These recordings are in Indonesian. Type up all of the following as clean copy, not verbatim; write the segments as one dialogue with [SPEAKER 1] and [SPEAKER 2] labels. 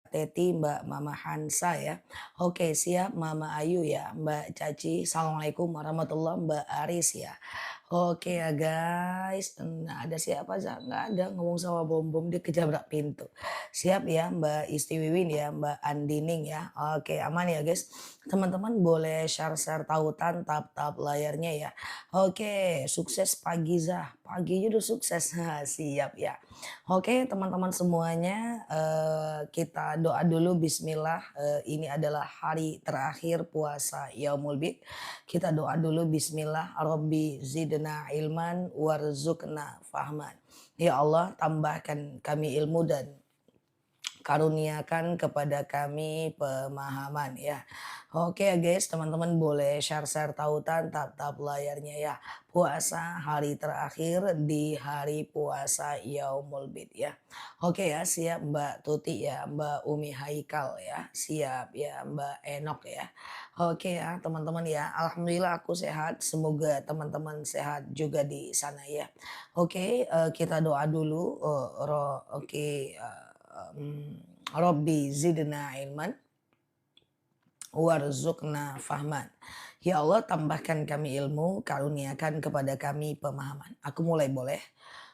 [SPEAKER 1] Teti, Mbak Mama Hansa ya. Oke siap Mama Ayu ya, Mbak Caci, Assalamualaikum warahmatullah, Mbak Aris ya. Oke ya guys, nah ada siapa Za? Nggak ada, ngomong sama bom-bom dia kejabrak pintu. Siap ya Mbak Isti Wiwin ya, Mbak Andining ya. Oke aman ya guys. Teman-teman boleh share-share tautan tap-tap layarnya ya. Oke, sukses pagi Zah. Paginya udah sukses. Siap ya. Oke teman-teman semuanya, kita doa dulu bismillah, ini adalah hari terakhir puasa Yaumul Bid. Kita doa dulu bismillah, Rabbi zidna ilman warzuqna fahman. Ya Allah tambahkan kami ilmu dan karuniakan kepada kami pemahaman ya. Oke ya guys, teman-teman boleh share-share tautan tap-tap layarnya ya. Puasa hari terakhir di hari puasa Yaumul Bid ya. Oke ya, siap Mbak Tuti ya, Mbak Umi Haikal ya, siap ya Mbak Enok ya. Oke ya teman-teman ya, alhamdulillah aku sehat, semoga teman-teman sehat juga di sana ya. Oke, kita doa dulu, Robbi zidna ilman warzuqna fahman. Ya Allah tambahkan kami ilmu, karuniakan kepada kami pemahaman. Aku mulai boleh?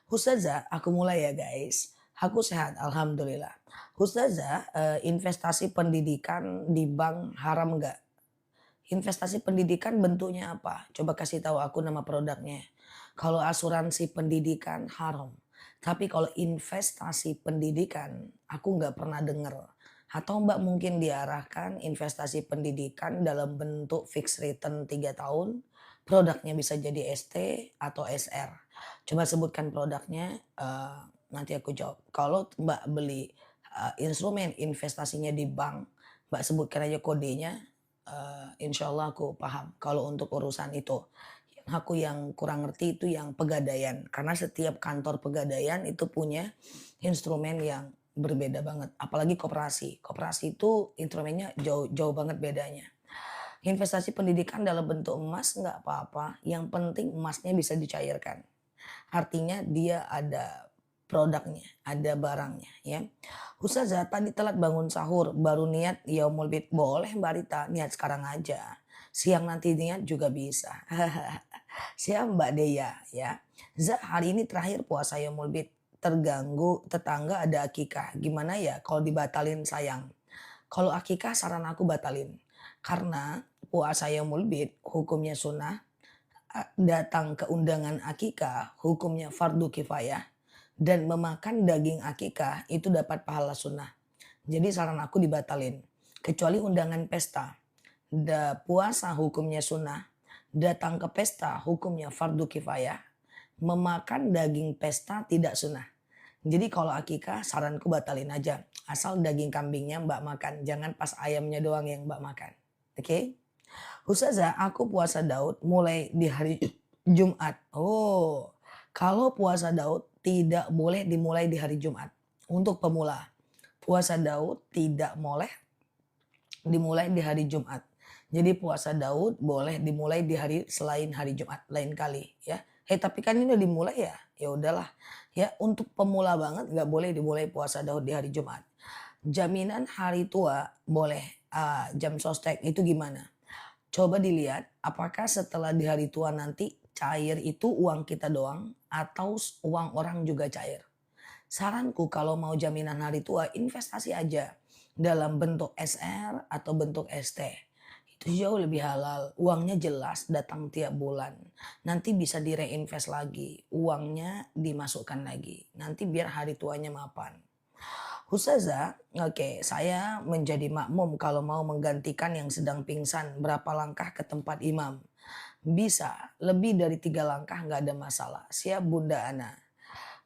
[SPEAKER 1] Ustazah, aku mulai ya guys. Aku sehat, alhamdulillah. Ustazah, investasi pendidikan di bank haram nggak? Investasi pendidikan bentuknya apa? Coba kasih tahu aku nama produknya. Kalau asuransi pendidikan haram. Tapi kalau investasi pendidikan aku nggak pernah dengar. Atau Mbak mungkin diarahkan investasi pendidikan dalam bentuk fixed return 3 tahun. Produknya bisa jadi ST atau SR. Coba sebutkan produknya, nanti aku jawab. Kalau Mbak beli instrumen investasinya di bank, Mbak sebutkan aja kodenya, insya Allah aku paham kalau untuk urusan itu. Aku yang kurang ngerti itu yang pegadaian, karena setiap kantor pegadaian itu punya instrumen yang berbeda banget, apalagi koperasi. Koperasi itu instrumennya jauh jauh banget bedanya. Investasi pendidikan dalam bentuk emas nggak apa-apa, yang penting emasnya bisa dicairkan. Artinya dia ada produknya, ada barangnya ya. Ustazah tadi telat bangun sahur, baru niat yaumul bid. Boleh Mbak Rita, niat sekarang aja. Siang nanti niat juga bisa. Siap Mbak Dea ya. Za hari ini terakhir puasa yaumul bid. Terganggu tetangga ada akikah. Gimana ya kalau dibatalin sayang? Kalau akikah saran aku batalin. Karena puasa yaumul bid hukumnya sunnah, datang ke undangan akikah hukumnya fardu kifayah, dan memakan daging akikah itu dapat pahala sunnah. Jadi saran aku dibatalin. Kecuali undangan pesta. Puasa hukumnya sunnah, datang ke pesta hukumnya fardu kifayah, memakan daging pesta tidak sunnah. Jadi kalau akikah saranku batalin aja. Asal daging kambingnya Mbak makan, jangan pas ayamnya doang yang Mbak makan. Oke? Okay? Ustazah, aku puasa Daud mulai di hari Jumat. Oh, kalau puasa Daud tidak boleh dimulai di hari Jumat. Untuk pemula, puasa Daud tidak boleh dimulai di hari Jumat. Jadi puasa Daud boleh dimulai di hari selain hari Jumat, lain kali ya. Tapi kan ini udah dimulai ya. Ya udahlah. Ya untuk pemula banget nggak boleh dimulai puasa Daud di hari Jumat. Jaminan hari tua boleh, jam sostek itu gimana? Coba dilihat apakah setelah di hari tua nanti cair itu uang kita doang atau uang orang juga cair. Saranku kalau mau jaminan hari tua investasi aja dalam bentuk SR atau bentuk ST. Itu jauh lebih halal, uangnya jelas datang tiap bulan. Nanti bisa direinvest lagi, uangnya dimasukkan lagi. Nanti biar hari tuanya mapan. Ustazah, oke, saya menjadi makmum kalau mau menggantikan yang sedang pingsan berapa langkah ke tempat imam. Bisa, lebih dari 3 langkah nggak ada masalah. Siap Bunda Ana.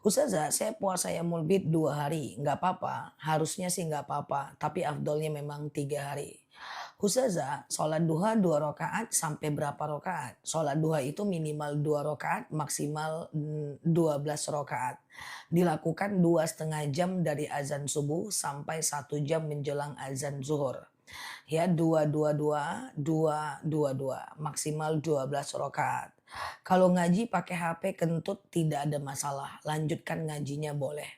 [SPEAKER 1] Ustazah, saya puasa Yaumul Bid 2 hari, nggak apa-apa. Harusnya sih nggak apa-apa, tapi afdolnya memang 3 hari. Ustazah, sholat duha 2 rakaat sampai berapa rakaat? Sholat duha itu minimal 2 rakaat, maksimal 12 rakaat. Dilakukan 2,5 jam dari azan subuh sampai 1 jam menjelang azan zuhur. Ya, dua dua dua dua dua dua maksimal 12 rakaat. Kalau ngaji pakai HP kentut tidak ada masalah, lanjutkan ngajinya boleh.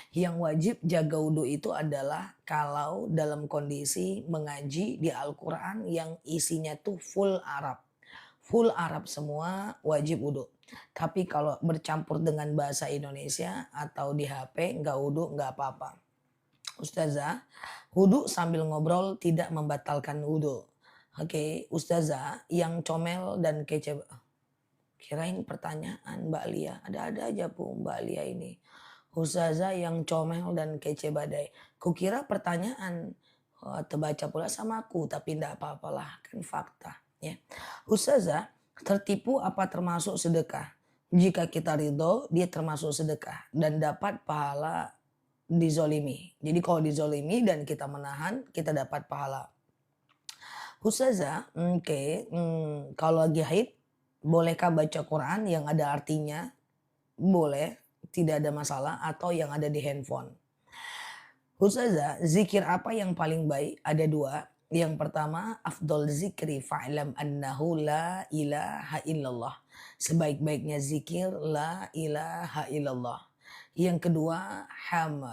[SPEAKER 1] Yang wajib jaga wudhu itu adalah kalau dalam kondisi mengaji di Al-Quran yang isinya tuh full Arab. Full Arab semua wajib wudhu. Tapi kalau bercampur dengan bahasa Indonesia atau di HP nggak wudhu nggak apa-apa. Ustazah, wudhu sambil ngobrol tidak membatalkan wudhu. Oke, Ustazah yang comel dan kece. Kirain pertanyaan Mbak Lia. Ada-ada aja Bu Mbak Lia ini. Ustazah yang comel dan kece badai. Kukira pertanyaan. Oh, terbaca pula sama aku. Tapi tidak apa-apalah. Kan fakta. Ya. Ustazah, tertipu apa termasuk sedekah? Jika kita ridho, dia termasuk sedekah. Dan dapat pahala dizolimi. Jadi kalau dizolimi dan kita menahan, kita dapat pahala. Ustazah, oke, kalau lagi haid, bolehkah baca Quran yang ada artinya? Boleh, tidak ada masalah, atau yang ada di handphone. Ustazah, zikir apa yang paling baik? Ada dua. Yang pertama, afdol zikri fa'lam annahu la ilaha illallah. Sebaik-baiknya zikir la ilaha illallah. Yang kedua,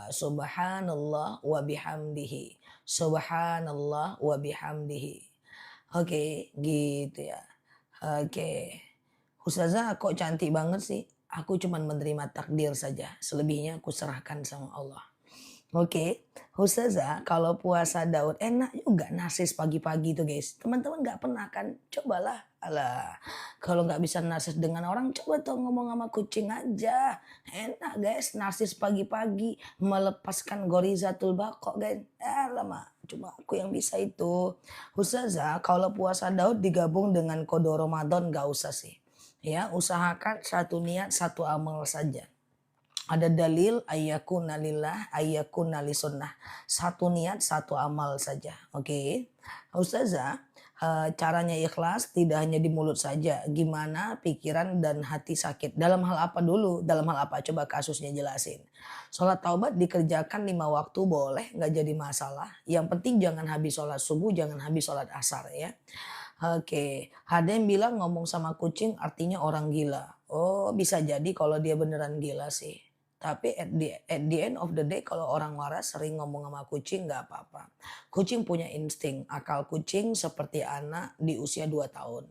[SPEAKER 1] subhanallah wa bihamdihi. Subhanallah wa bihamdihi. Oke, gitu ya. Oke. Ustazah kok cantik banget sih? Aku cuman menerima takdir saja. Selebihnya aku serahkan sama Allah. Oke, Ustazah kalau puasa Daud enak juga narsis pagi-pagi tuh guys. Teman-teman gak pernah kan? Cobalah. Alah, kalau gak bisa narsis dengan orang coba tuh ngomong sama kucing aja. Enak guys, narsis pagi-pagi melepaskan gorizatul baqo guys. Lama, cuma aku yang bisa itu. Ustazah kalau puasa Daud digabung dengan kodo Ramadan gak usah sih. Ya, usahakan satu niat satu amal saja. Ada dalil ayyakuna lillah ayyakuna lisunnah. Satu niat satu amal saja. Oke. Ustazah, caranya ikhlas tidak hanya di mulut saja. Gimana pikiran dan hati sakit? Dalam hal apa dulu? Dalam hal apa? Coba kasusnya jelasin. Sholat taubat dikerjakan 5 waktu boleh, nggak jadi masalah. Yang penting jangan habis sholat subuh, jangan habis sholat asar ya. Oke, ada yang bilang ngomong sama kucing artinya orang gila. Oh, bisa jadi kalau dia beneran gila sih. Tapi at the end of the day kalau orang waras sering ngomong sama kucing nggak apa-apa. Kucing punya insting. Akal kucing seperti anak di usia 2 tahun.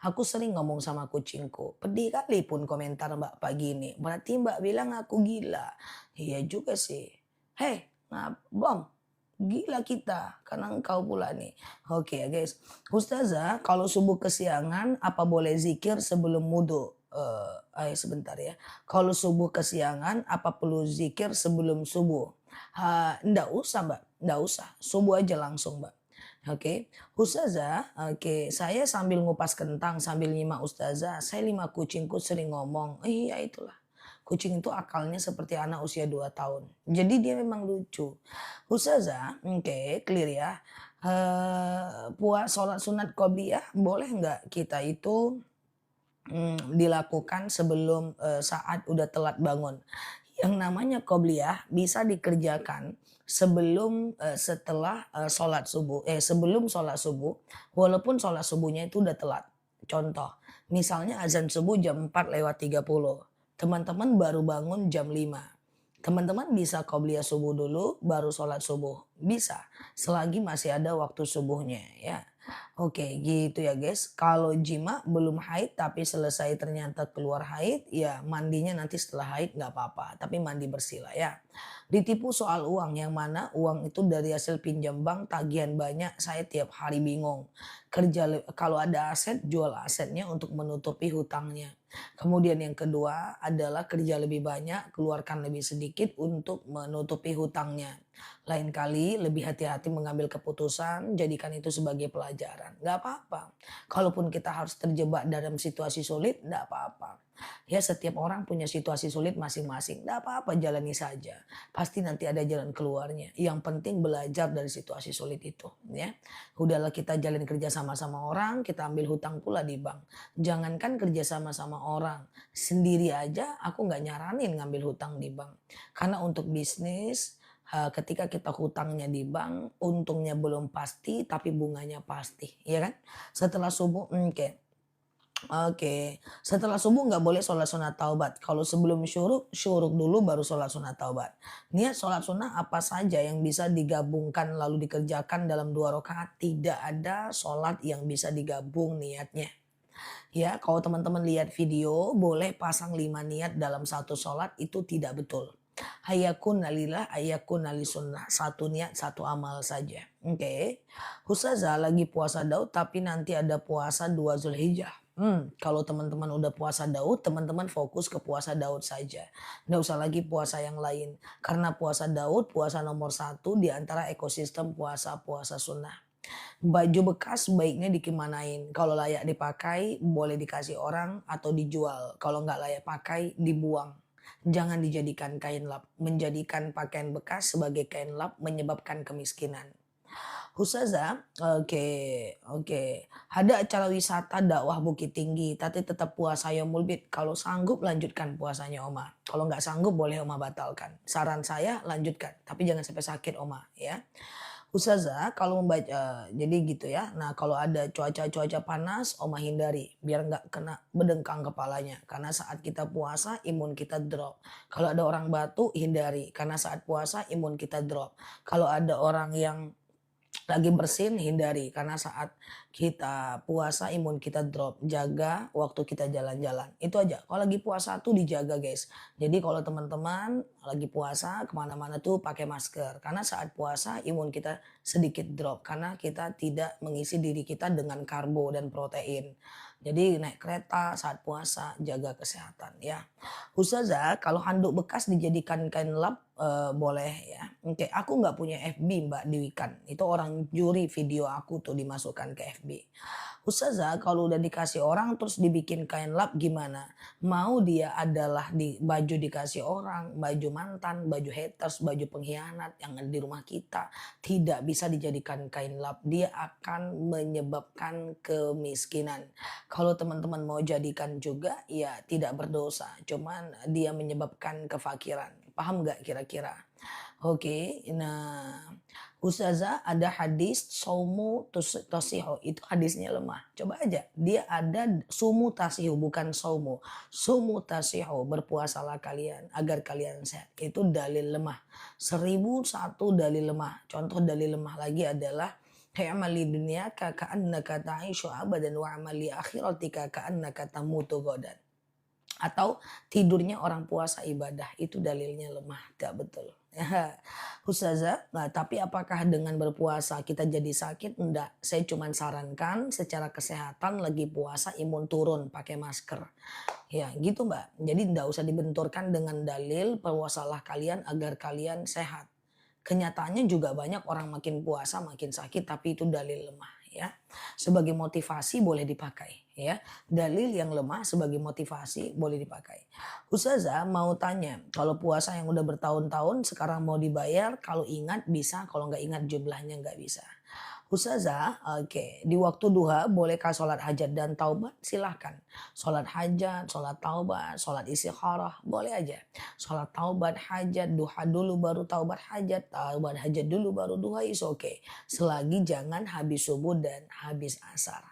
[SPEAKER 1] Aku sering ngomong sama kucingku. Pedih kali pun komentar Mbak pagi ini. Berarti Mbak bilang aku gila. Iya juga sih. Hei, bom. Gila kita karena engkau pula nih. Oke ya guys. Ustazah kalau subuh kesiangan apa boleh zikir sebelum wudhu? Sebentar ya. Kalau subuh kesiangan apa perlu zikir sebelum subuh? Ndak usah mbak, ndak usah. Subuh aja langsung mbak. Oke, Ustazah, oke, saya sambil ngupas kentang, sambil nyimak Ustazah, saya 5 kucingku sering ngomong, iya itulah. Kucing itu akalnya seperti anak usia 2 tahun. Jadi dia memang lucu. Ustazah, oke, clear ya. Puas sholat sunat qobliyah boleh nggak kita itu dilakukan sebelum, saat udah telat bangun. Yang namanya qobliyah bisa dikerjakan sebelum, setelah, sebelum sholat subuh, walaupun sholat subuhnya itu udah telat. Contoh, misalnya azan subuh jam 4:30, teman-teman baru bangun jam 5. Teman-teman bisa qobliyah subuh dulu baru sholat subuh, bisa, selagi masih ada waktu subuhnya ya. Oke gitu ya guys, kalau jima belum haid tapi selesai ternyata keluar haid, ya mandinya nanti setelah haid nggak apa-apa, tapi mandi bersih lah ya. Ditipu soal uang, yang mana uang itu dari hasil pinjam bank tagihan banyak, saya tiap hari bingung. Kalau ada aset, jual asetnya untuk menutupi hutangnya. Kemudian yang kedua adalah kerja lebih banyak, keluarkan lebih sedikit untuk menutupi hutangnya. Lain kali lebih hati-hati mengambil keputusan, jadikan itu sebagai pelajaran. Gak apa-apa. Kalaupun kita harus terjebak dalam situasi sulit, gak apa-apa. Ya setiap orang punya situasi sulit masing-masing. Gak apa-apa, jalani saja. Pasti nanti ada jalan keluarnya. Yang penting belajar dari situasi sulit itu. Ya, udahlah kita jalin kerja sama-sama orang, kita ambil hutang pula di bank. Jangankan kerja sama-sama orang, sendiri aja aku nggak nyaranin ngambil hutang di bank. Karena untuk bisnis, ketika kita hutangnya di bank, untungnya belum pasti, tapi bunganya pasti, ya kan? Setelah subuh, oke. Oke, setelah subuh nggak boleh sholat sunat taubat. Kalau sebelum syuruk, syuruk dulu baru sholat sunat taubat. Niat sholat sunnah apa saja yang bisa digabungkan lalu dikerjakan dalam 2 rakaat. Tidak ada sholat yang bisa digabung niatnya. Ya, kalau teman-teman lihat video, boleh pasang 5 niat dalam satu sholat, itu tidak betul. Hayakun lillah, hayakun sunnah. Satu niat, satu amal saja. Oke. Ustazah lagi puasa Daud tapi nanti ada puasa 2 Zulhijjah. Kalau teman-teman udah puasa Daud, teman-teman fokus ke puasa Daud saja. Nggak usah lagi puasa yang lain. Karena puasa Daud, puasa nomor satu di antara ekosistem puasa-puasa sunnah. Baju bekas sebaiknya dikemanain? Kalau layak dipakai boleh dikasih orang atau dijual. Kalau nggak layak pakai dibuang. Jangan dijadikan kain lap. Menjadikan pakaian bekas sebagai kain lap menyebabkan kemiskinan. Ustazah, oke, oke. Ada acara wisata dakwah Bukit Tinggi, tapi tetap puasa Yaumul Bid. Kalau sanggup lanjutkan puasanya Oma. Kalau nggak sanggup boleh Oma batalkan. Saran saya lanjutkan, tapi jangan sampai sakit Oma ya. Ustazah kalau membaca jadi gitu ya. Nah kalau ada cuaca-cuaca panas, Oma hindari biar nggak kena bedengkang kepalanya. Karena saat kita puasa imun kita drop. Kalau ada orang batuk hindari karena saat puasa imun kita drop. Kalau ada orang yang lagi bersin hindari karena saat kita puasa imun kita drop. Jaga waktu kita jalan-jalan. Itu aja. Kalau lagi puasa tuh dijaga guys. Jadi kalau teman-teman lagi puasa kemana-mana tuh pakai masker. Karena saat puasa imun kita sedikit drop. Karena kita tidak mengisi diri kita dengan karbo dan protein. Jadi naik kereta saat puasa jaga kesehatan ya. Ustazah kalau handuk bekas dijadikan kain lap boleh ya. Oke, aku nggak punya FB Mbak di Wikan. Itu orang juri video aku tuh dimasukkan ke FB. Ustazah kalau udah dikasih orang terus dibikin kain lap gimana? Mau dia adalah di baju dikasih orang, baju mantan, baju haters, baju pengkhianat yang ada di rumah kita. Tidak bisa dijadikan kain lap. Dia akan menyebabkan kemiskinan. Kalau teman-teman mau jadikan juga ya tidak berdosa. Cuman dia menyebabkan kefakiran. Paham nggak kira-kira? Oke, nah Ustazah ada hadis saumu tasihu itu hadisnya lemah. Coba aja dia ada sumu tasihu bukan saumu. Sumu tasihu berpuasalah kalian agar kalian sehat. Itu dalil lemah. 1001 dalil lemah. Contoh dalil lemah lagi adalah I'mali dunyaka ka'annaka ta'ishu abadan wa amali akhiratika ka'annaka tamutu godan. Atau tidurnya orang puasa ibadah itu dalilnya lemah, gak betul. Ustazah, nah tapi apakah dengan berpuasa kita jadi sakit? Enggak, saya cuma sarankan secara kesehatan lagi puasa imun turun pakai masker. Ya gitu mbak, jadi enggak usah dibenturkan dengan dalil puasalah kalian agar kalian sehat. Kenyataannya juga banyak orang makin puasa makin sakit tapi itu dalil lemah ya. Sebagai motivasi boleh dipakai ya. Dalil yang lemah sebagai motivasi boleh dipakai. Ustazah mau tanya, kalau puasa yang udah bertahun-tahun sekarang mau dibayar, kalau ingat bisa, kalau nggak ingat jumlahnya nggak bisa. Ustazah, oke, di waktu duha bolehkah sholat hajat dan taubat? Silahkan. Sholat hajat, sholat taubat, sholat istikharah, boleh aja. Sholat taubat hajat, duha dulu baru taubat hajat dulu baru duha is oke. Selagi jangan habis subuh dan habis asar.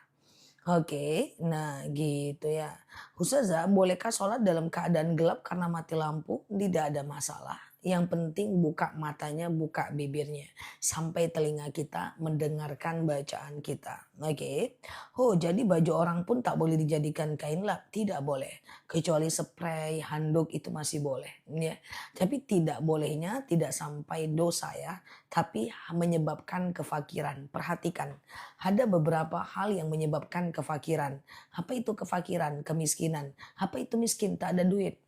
[SPEAKER 1] Oke, nah gitu ya. Ustazah, bolehkah sholat dalam keadaan gelap karena mati lampu? Tidak ada masalah. Yang penting buka matanya, buka bibirnya. Sampai telinga kita mendengarkan bacaan kita. Oke. Oh, jadi baju orang pun tak boleh dijadikan kain lap? Tidak boleh. Kecuali spray, handuk itu masih boleh. Ya. Tapi tidak bolehnya tidak sampai dosa ya. Tapi menyebabkan kefakiran. Perhatikan. Ada beberapa hal yang menyebabkan kefakiran. Apa itu kefakiran? Kemiskinan. Apa itu miskin? Tak ada duit.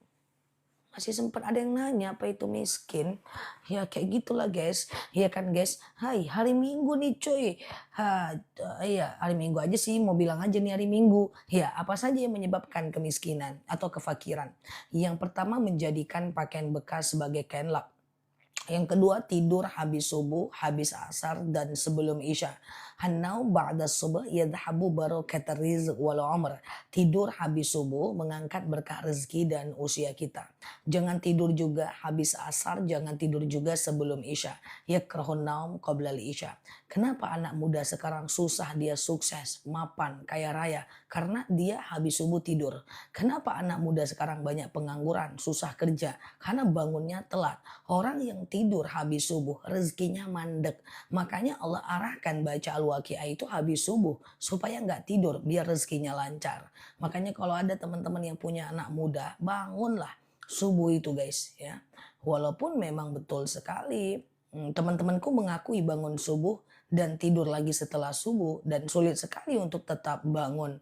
[SPEAKER 1] Masih sempat ada yang nanya apa itu miskin. Ya kayak gitulah guys. Ya kan guys. Hai hari Minggu nih cuy. Iya hari Minggu aja sih mau bilang aja nih hari Minggu. Ya apa saja yang menyebabkan kemiskinan atau kefakiran. Yang pertama menjadikan pakaian bekas sebagai kain lap. Yang kedua, tidur habis subuh, habis asar, dan sebelum isya. Hanau ba'da subuh yadhabu barakatar rizq wal umr. Tidur habis subuh mengangkat berkah rezeki dan usia kita. Jangan tidur juga habis asar, jangan tidur juga sebelum isya. Yakrahun naum qoblal isya. Kenapa anak muda sekarang susah dia sukses, mapan, kaya raya? Karena dia habis subuh tidur. Kenapa anak muda sekarang banyak pengangguran, susah kerja? Karena bangunnya telat. Orang yang tidur habis subuh rezekinya mandek. Makanya Allah arahkan baca Al-Waqiah itu habis subuh supaya nggak tidur biar rezekinya lancar. Makanya kalau ada teman-teman yang punya anak muda, bangunlah subuh itu guys ya. Walaupun memang betul sekali teman-temanku mengakui bangun subuh dan tidur lagi setelah subuh dan sulit sekali untuk tetap bangun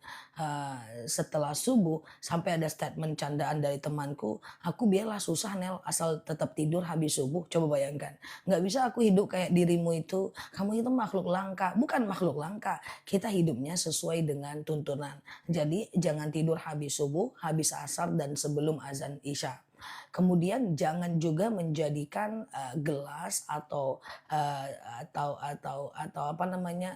[SPEAKER 1] setelah subuh. Sampai ada statement candaan dari temanku, aku biarlah susah Nel asal tetap tidur habis subuh. Coba bayangkan, nggak bisa aku hidup kayak dirimu itu, kamu itu makhluk langka. Bukan makhluk langka, kita hidupnya sesuai dengan tuntunan. Jadi jangan tidur habis subuh, habis asar, dan sebelum azan isya. Kemudian jangan juga menjadikan gelas eh, atau apa namanya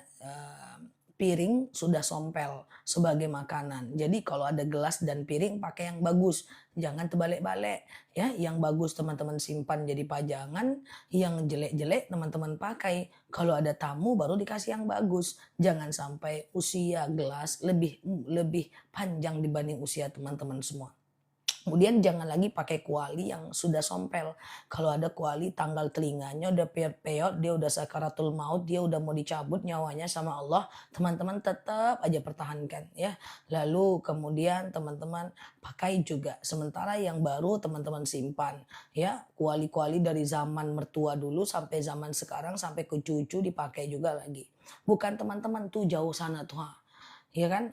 [SPEAKER 1] piring sudah sompel sebagai makanan. Jadi kalau ada gelas dan piring pakai yang bagus, jangan terbalik-balik ya. Yang bagus teman-teman simpan jadi pajangan, yang jelek-jelek teman-teman pakai. Kalau ada tamu baru dikasih yang bagus. Jangan sampai usia gelas lebih lebih panjang dibanding usia teman-teman semua. Kemudian jangan lagi pakai kuali yang sudah sompel. Kalau ada kuali tanggal telinganya udah peot-peot, dia udah sakaratul maut, dia udah mau dicabut nyawanya sama Allah, teman-teman tetap aja pertahankan ya. Lalu kemudian teman-teman pakai juga. Sementara yang baru teman-teman simpan ya. Kuali-kuali dari zaman mertua dulu sampai zaman sekarang sampai ke cucu dipakai juga lagi. Bukan teman-teman tuh jauh sana tuh. Iya kan?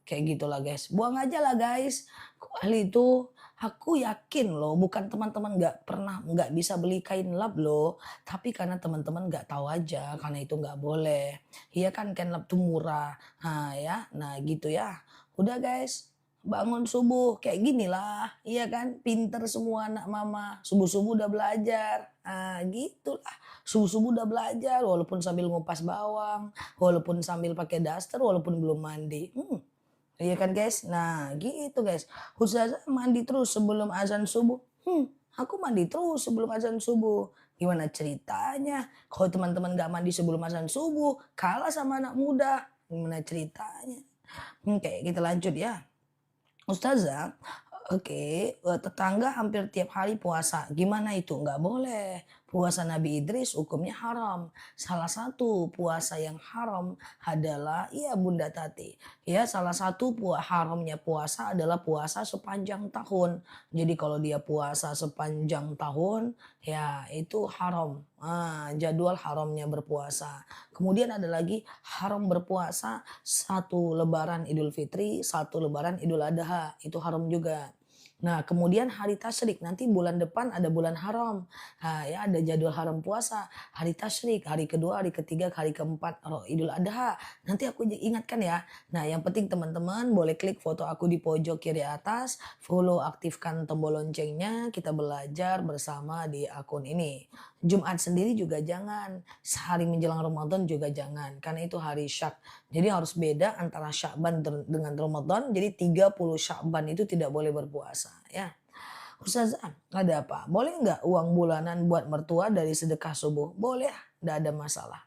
[SPEAKER 1] Kayak gitulah guys. Buang aja lah guys. Kuali itu aku yakin loh, bukan teman-teman nggak bisa beli kain lap loh, tapi karena teman-teman nggak tahu aja, karena itu nggak boleh. Iya kan kain lap tuh murah. Nah ya, nah gitu ya. Udah guys, bangun subuh kayak gini lah, iya kan? Pinter semua anak mama, subuh-subuh udah belajar. Ah gitulah, subuh-subuh udah belajar, walaupun sambil ngupas bawang, walaupun sambil pakai daster, walaupun belum mandi. Iya kan guys? Nah gitu guys. Ustazah mandi terus sebelum azan subuh. Aku mandi terus sebelum azan subuh. Gimana ceritanya? Kalau teman-teman gak mandi sebelum azan subuh, kalah sama anak muda. Gimana ceritanya? Oke, kita lanjut ya. Ustazah, oke, tetangga hampir tiap hari puasa. Gimana itu? Nggak boleh. Puasa Nabi Idris hukumnya haram. Salah satu puasa yang haram adalah, iya Bunda Tati, ya salah satu haramnya puasa adalah puasa sepanjang tahun. Jadi kalau dia puasa sepanjang tahun, ya itu haram. Jadwal haramnya berpuasa. Kemudian ada lagi haram berpuasa satu lebaran Idul Fitri, satu lebaran Idul Adha, itu haram juga. Nah, kemudian hari tasyrik, nanti bulan depan ada bulan haram. Nah, ya ada jadwal haram puasa, hari tasyrik, hari kedua, hari ketiga, hari keempat Idul Adha. Nanti aku ingatkan ya. Nah, yang penting teman-teman boleh klik foto aku di pojok kiri atas, follow, aktifkan tombol loncengnya, kita belajar bersama di akun ini. Jumat sendiri juga jangan, sehari menjelang Ramadan juga jangan, karena itu hari syak. Jadi harus beda antara Syakban dengan Ramadan. Jadi 30 Syakban itu tidak boleh berpuasa ya. Ustazah, ada apa? Boleh nggak uang bulanan buat mertua dari sedekah subuh? Boleh, nggak ada masalah.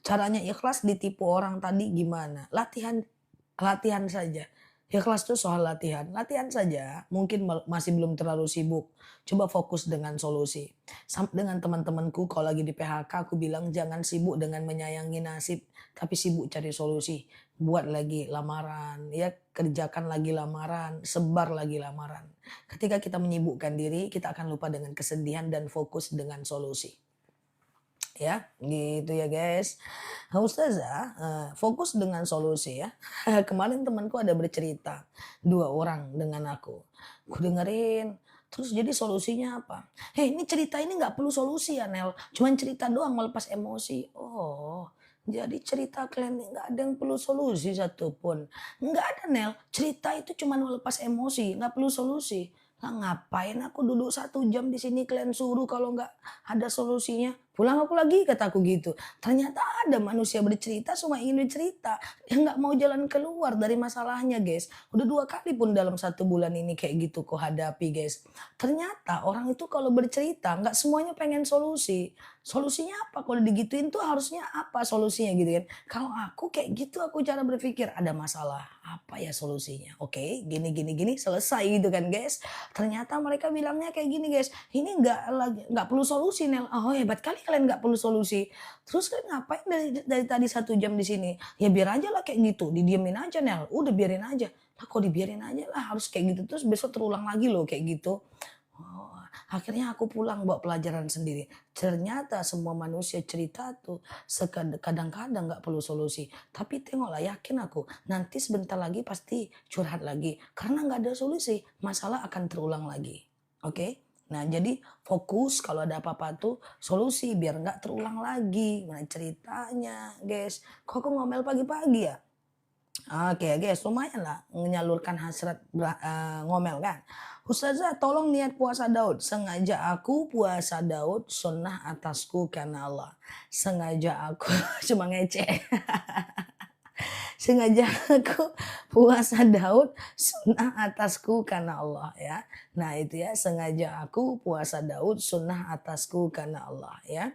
[SPEAKER 1] Caranya ikhlas ditipu orang tadi gimana? Latihan, latihan saja. Ikhlas itu soal latihan, latihan saja. Mungkin masih belum terlalu sibuk. Coba fokus dengan solusi. Dengan teman-temanku kalau lagi di PHK aku bilang jangan sibuk dengan menyayangi nasib, tapi sibuk cari solusi. Buat lagi lamaran, ya kerjakan lagi lamaran, sebar lagi lamaran. Ketika kita menyibukkan diri, kita akan lupa dengan kesedihan dan fokus dengan solusi. Ya, gitu ya guys. Nah, Ustazah, fokus dengan solusi ya. Kemarin temanku ada bercerita, 2 orang dengan aku. Aku dengerin, terus jadi solusinya apa? "Hei, ini cerita ini nggak perlu solusi ya Nel, cuman cerita doang melepas emosi." Oh, jadi cerita kalian ini nggak ada yang perlu solusi satupun. Nggak ada Nel, cerita itu cuman melepas emosi, nggak perlu solusi. Lah ngapain aku duduk 1 jam di sini kalian suruh kalau nggak ada solusinya. Pulang aku lagi kataku gitu. Ternyata ada manusia bercerita cuma ingin bercerita. Dia nggak mau jalan keluar dari masalahnya guys. Udah 2 kali pun dalam 1 bulan ini kayak gitu kok hadapi guys. Ternyata orang itu kalau bercerita nggak semuanya pengen solusi. Solusinya apa? Kalau digituin tuh harusnya apa solusinya gitu kan. Kalau aku kayak gitu aku cara berpikir ada masalah. Apa ya solusinya? Oke, gini gini gini selesai gitu kan guys. Ternyata mereka bilangnya kayak gini guys, ini nggak perlu solusi Nel. Oh hebat kali kalian nggak perlu solusi. Terus kalian ngapain dari tadi 1 jam di sini? Ya biar aja lah kayak gitu, didiemin aja Nel. Udah biarin aja. Lah kok dibiarin aja lah harus kayak gitu terus besok terulang lagi loh kayak gitu. Oh, akhirnya aku pulang bawa pelajaran sendiri. Ternyata semua manusia cerita tuh kadang-kadang nggak perlu solusi. Tapi tengoklah yakin aku nanti sebentar lagi pasti curhat lagi. Karena nggak ada solusi masalah akan terulang lagi. Oke? Nah jadi fokus kalau ada apa-apa tuh solusi biar nggak terulang lagi. Mana ceritanya guys. Kok aku ngomel pagi-pagi ya? Oke guys, lumayan lah menyalurkan hasrat ngomel kan. Ustazah tolong niat puasa Daud. Sengaja aku puasa Daud sunnah atasku karena Allah. Sengaja aku cuma ngeceh. Sengaja aku puasa Daud sunnah atasku karena Allah ya. Nah itu ya sengaja aku puasa Daud sunnah atasku karena Allah ya.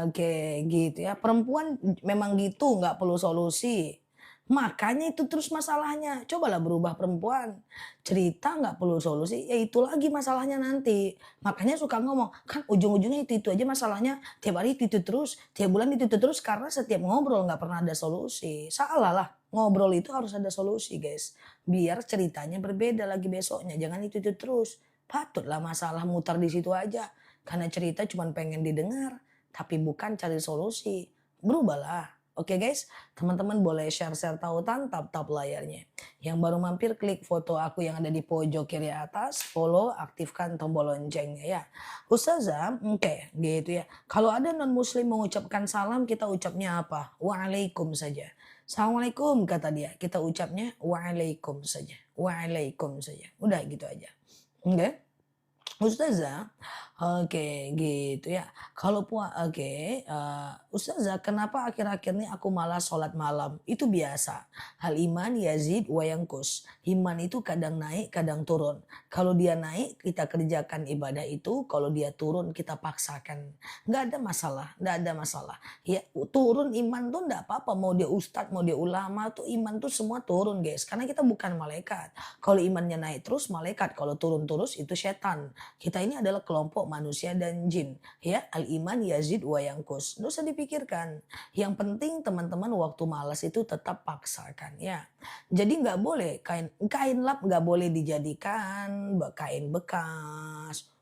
[SPEAKER 1] Oke gitu ya. Perempuan memang gitu nggak perlu solusi. Makanya itu terus masalahnya. Cobalah berubah perempuan. Cerita nggak perlu solusi, ya itu lagi masalahnya nanti. Makanya suka ngomong, kan ujung-ujungnya itu aja masalahnya. Tiap hari itu terus, tiap bulan itu terus karena setiap ngobrol nggak pernah ada solusi. Salah lah, ngobrol itu harus ada solusi guys. Biar ceritanya berbeda lagi besoknya, jangan itu terus. Patutlah masalah mutar di situ aja. Karena cerita cuma pengen didengar, tapi bukan cari solusi. Berubahlah. Oke guys, teman-teman boleh share-share tautan tap-tap layarnya. Yang baru mampir klik foto aku yang ada di pojok kiri atas, follow, aktifkan tombol loncengnya ya. Ustazah, oke gitu ya. Kalau ada non muslim mengucapkan salam kita ucapnya apa? Waalaikum saja. Assalamualaikum kata dia, kita ucapnya waalaikum saja. Waalaikum saja. Udah gitu aja. Oke. Ustazah, oke gitu ya. Ustazah kenapa akhir-akhir ini aku malah sholat malam? Itu biasa. Hal iman yazid wa yankus. Iman itu kadang naik, kadang turun. Kalau dia naik, kita kerjakan ibadah itu. Kalau dia turun, kita paksakan. Nggak ada masalah, nggak ada masalah. Ya turun iman tuh nggak apa-apa. Mau dia ustadz, mau dia ulama tuh iman tuh semua turun guys. Karena kita bukan malaikat. Kalau imannya naik terus malaikat. Kalau turun terus itu setan. Kita ini adalah kelompok manusia dan jin. Ya, al-iman yazid wa yankus. Nggak usah dipikirkan. Yang penting teman-teman waktu malas itu tetap paksakan ya. Jadi nggak boleh kain lap nggak boleh dijadikan kain bekas.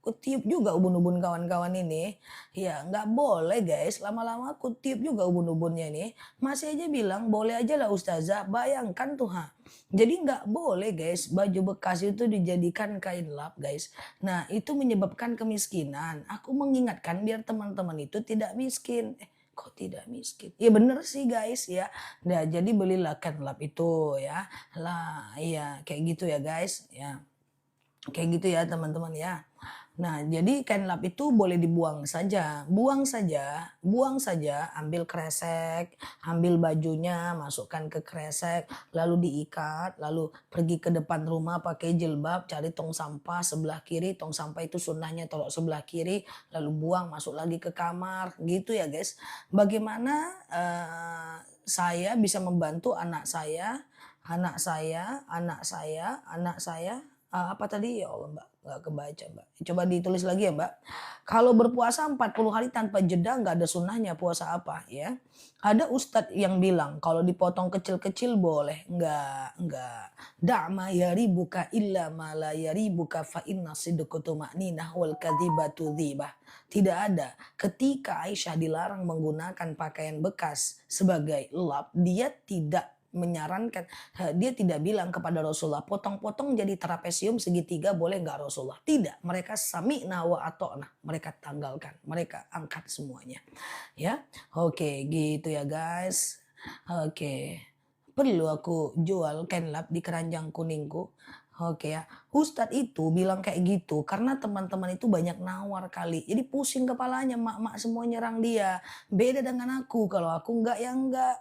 [SPEAKER 1] Kutiup juga ubun-ubun kawan-kawan ini. Ya nggak boleh guys, lama-lama kutiup juga ubun-ubunnya ini. Masih aja bilang boleh aja lah ustazah, bayangkan tuh ha. Jadi nggak boleh guys, baju bekas itu dijadikan kain lap guys. Nah itu menyebabkan kemiskinan. Aku mengingatkan biar teman-teman itu tidak miskin. Kok tidak miskin? Ya bener sih guys ya. Nah jadi belilah kain lap itu ya. Lah iya kayak gitu ya guys ya. Kayak gitu ya teman-teman ya. Nah, jadi kain lap itu boleh dibuang saja, buang saja, ambil kresek, ambil bajunya, masukkan ke kresek, lalu diikat, lalu pergi ke depan rumah pakai jilbab, cari tong sampah sebelah kiri, tong sampah itu sunnahnya taruh sebelah kiri, lalu buang, masuk lagi ke kamar, gitu ya guys. Bagaimana saya bisa membantu anak saya, apa tadi? Ya Allah Mbak, nggak kebaca Mbak. Coba ditulis lagi ya Mbak. Kalau berpuasa 40 hari tanpa jeda nggak ada sunnahnya puasa apa ya. Ada ustadz yang bilang kalau dipotong kecil-kecil boleh. Enggak. Da'ma yaribuka illa ma la yaribuka fa inna sidqa tuma'ninah wal kadzibatu dzibah. Tidak ada. Ketika Aisyah dilarang menggunakan pakaian bekas sebagai lap, dia tidak menyarankan, dia tidak bilang kepada Rasulullah potong-potong jadi trapesium segitiga boleh nggak Rasulullah, tidak, mereka sami'na wa ata'na, mereka tanggalkan, mereka angkat semuanya ya. Oke gitu ya guys. Oke, perlu aku jual kain lap di keranjang kuningku. Oke ya, Ustadz itu bilang kayak gitu karena teman-teman itu banyak nawar kali. Jadi pusing kepalanya, mak-mak semua nyerang dia. Beda dengan aku, kalau aku enggak ya enggak.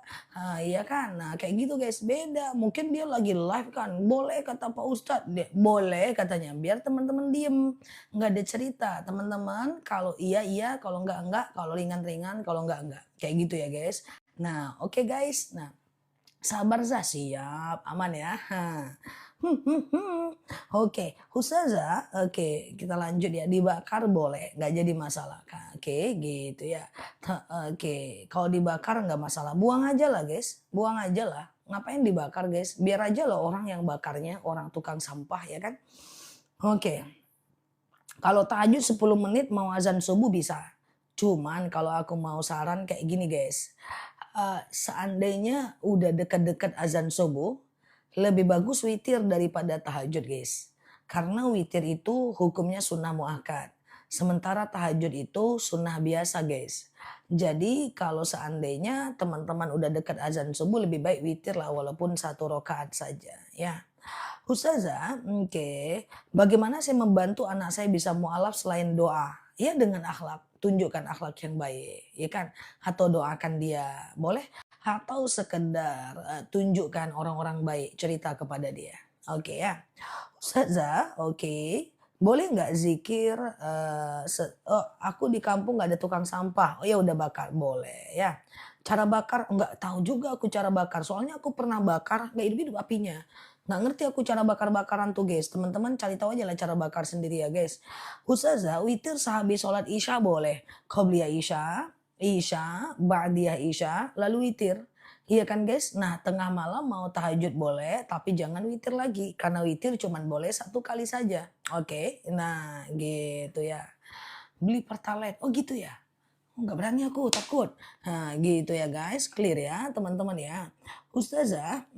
[SPEAKER 1] Iya kan? Nah kayak gitu guys, beda. Mungkin dia lagi live kan, boleh kata Pak Ustadz, dia, boleh katanya. Biar teman-teman diem, nggak ada cerita. Teman-teman kalau iya iya, kalau enggak, kalau ringan-ringan, kalau enggak. Kayak gitu ya guys. Nah oke guys, nah sabar Zah, siap, aman ya. Oke, Ustazah, oke kita lanjut ya. Dibakar boleh, nggak jadi masalah. Oke, gitu ya. Oke, kalau dibakar nggak masalah. Buang aja lah guys, buang aja lah. Ngapain dibakar guys? Biar aja loh orang yang bakarnya, orang tukang sampah ya kan. Oke, kalau tahajud 10 menit mau azan subuh bisa. Cuman kalau aku mau saran kayak gini guys. Seandainya udah deket-deket azan subuh, lebih bagus witir daripada tahajud guys. Karena witir itu hukumnya sunnah muakkad. Sementara tahajud itu sunnah biasa guys. Jadi kalau seandainya teman-teman udah dekat azan subuh lebih baik witir lah walaupun satu rakaat saja ya. Ustazah, oke. Bagaimana saya membantu anak saya bisa mualaf selain doa? Ya dengan akhlak, tunjukkan akhlak yang baik, ya kan? Atau doakan dia, boleh? Atau sekedar tunjukkan orang-orang baik, cerita kepada dia. Oke ya. Ustazah, oke. Boleh nggak zikir, oh aku di kampung nggak ada tukang sampah, oh ya udah bakar, boleh ya. Cara bakar, nggak tahu juga aku cara bakar, soalnya aku pernah bakar, nggak hidup-hidup apinya. Nggak ngerti aku cara bakar-bakaran tuh guys, teman-teman cari tahu aja lah cara bakar sendiri ya guys. Ustazah, witir sehabis sholat isya boleh, qobliyah isya, isya, ba'diyah isya, lalu witir. Iya kan guys? Nah tengah malam mau tahajud boleh, tapi jangan witir lagi. Karena witir cuman boleh satu kali saja. Oke, nah gitu ya. Beli pertalite, oh gitu ya? Oh, nggak berani aku, takut. Nah gitu ya guys, clear ya teman-teman ya. Ustazah,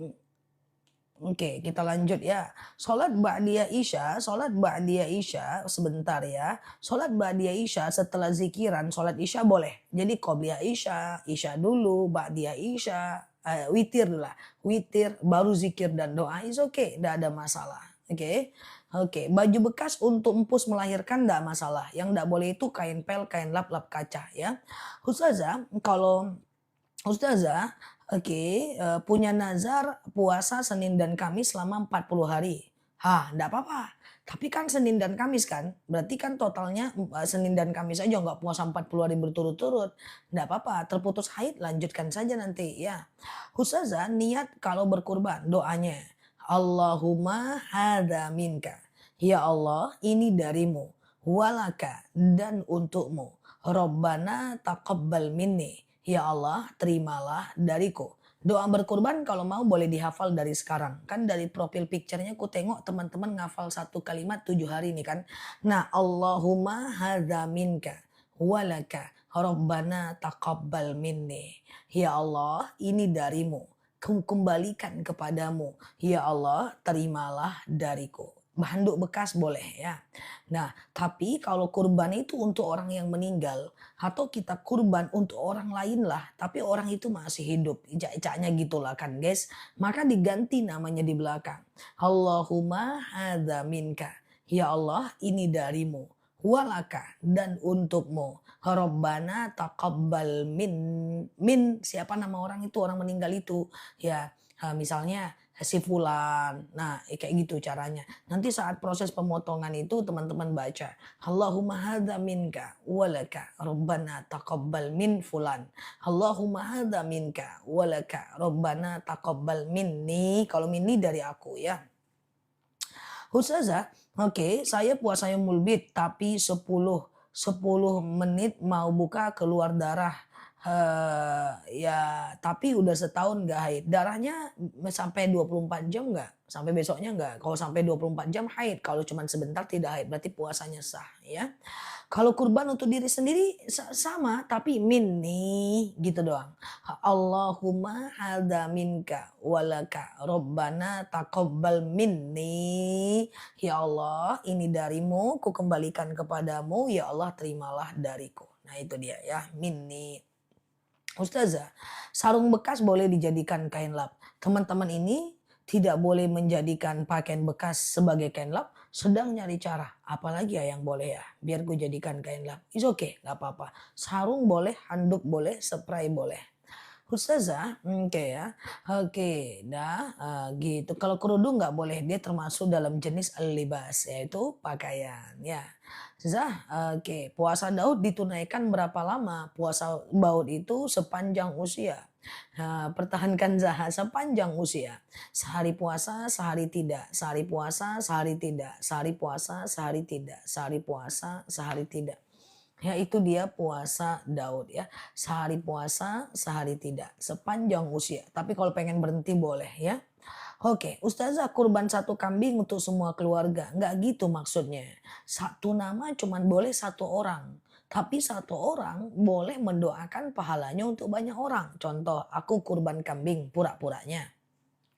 [SPEAKER 1] oke, kita lanjut ya. Sholat ba'diyah isya sebentar ya. Sholat ba'diyah isya setelah zikiran, sholat isya boleh. Jadi qobliyah isya, isya dulu, ba'diyah isya, witir lah. Witir, baru zikir dan doa is oke, tidak ada masalah. Oke. Oke, baju bekas untuk empus melahirkan tidak masalah. Yang tidak boleh itu kain pel, kain lap-lap kaca ya. Ustazah, kalau Ustazah, oke, punya nazar puasa Senin dan Kamis selama 40 hari. Enggak apa-apa. Tapi kan Senin dan Kamis kan, berarti kan totalnya Senin dan Kamis aja nggak puasa 40 hari berturut-turut. Enggak apa-apa, terputus haid lanjutkan saja nanti ya. Ustazah, niat kalau berkurban doanya. Allahumma hadza minka. Ya Allah, ini darimu. Walaka dan untukmu. Rabbana taqabbal minni. Ya Allah, terimalah dariku. Doa berkurban kalau mau boleh dihafal dari sekarang. Kan dari profil picture-nya ku tengok teman-teman ngafal satu kalimat 7 hari ini kan. Nah, Allahumma hadza minka walaka Rabbana taqabbal minni. Ya Allah, ini darimu. Kembalikan kepadamu. Ya Allah, terimalah dariku. Handuk bekas boleh ya. Nah, tapi kalau kurban itu untuk orang yang meninggal atau kita kurban untuk orang lain lah, tapi orang itu masih hidup, icak-icaknya gitulah kan guys. Maka diganti namanya di belakang. Allahumma hadza minka. Ya Allah, ini darimu. Walaka dan untukmu. Rabbana taqabbal min siapa nama orang itu, orang meninggal itu. Ya, misalnya si fulan. Nah, kayak gitu caranya. Nanti saat proses pemotongan itu teman-teman baca, Allahumma hadza minka walaka rabbana taqabbal min fulan. Allahumma hadza minka walaka rabbana taqabbal minni. Kalau minni dari aku ya. Ustazah, oke, saya puasa yang mulbit tapi 10 menit mau buka keluar darah. Ya tapi udah setahun nggak haid. Darahnya sampai 24 jam nggak? Sampai besoknya nggak? Kalau sampai 24 jam haid. Kalau cuma sebentar tidak haid berarti puasanya sah ya. Kalau kurban untuk diri sendiri sama tapi minni gitu doang. Allahumma hadza minka walaka Rabbana taqabbal minni. Ya Allah, ini darimu, ku kembalikan kepadamu. Ya Allah, terimalah dariku. Nah, itu dia ya, minni. Ustazah, sarung bekas boleh dijadikan kain lap. Teman-teman ini tidak boleh menjadikan pakaian bekas sebagai kain lap, sedang nyari cara. Apalagi ya yang boleh ya, biar gue jadikan kain lap. It's okay, nggak apa-apa. Sarung boleh, handuk boleh, spray boleh. Ustazah, oke ya. Oke, dah gitu. Kalau kerudung nggak boleh, dia termasuk dalam jenis al-libas, yaitu pakaian ya. Ustazah, oke. Puasa Daud ditunaikan berapa lama? Puasa Daud itu sepanjang usia. Pertahankan Zaha sepanjang usia. Sehari puasa, sehari tidak. Sehari puasa, sehari tidak. Sehari puasa, sehari tidak. Sehari puasa, sehari tidak. Ya itu dia puasa Daud ya. Sehari puasa, sehari tidak. Sepanjang usia. Tapi kalau pengen berhenti boleh ya. Oke, Ustazah kurban satu kambing untuk semua keluarga. Nggak gitu maksudnya. Satu nama cuman boleh satu orang. Tapi satu orang boleh mendoakan pahalanya untuk banyak orang. Contoh, aku kurban kambing pura-puranya.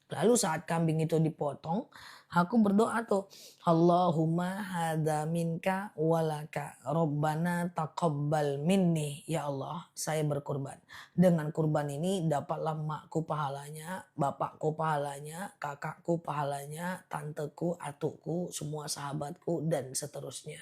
[SPEAKER 1] Lalu saat kambing itu dipotong, aku berdoa tuh, Allahumma hadza minka walaka Rabbana taqabbal minni. Ya Allah, saya berkurban. Dengan kurban ini dapatlah makku pahalanya, bapakku pahalanya, kakakku pahalanya, tanteku, atukku, semua sahabatku dan seterusnya.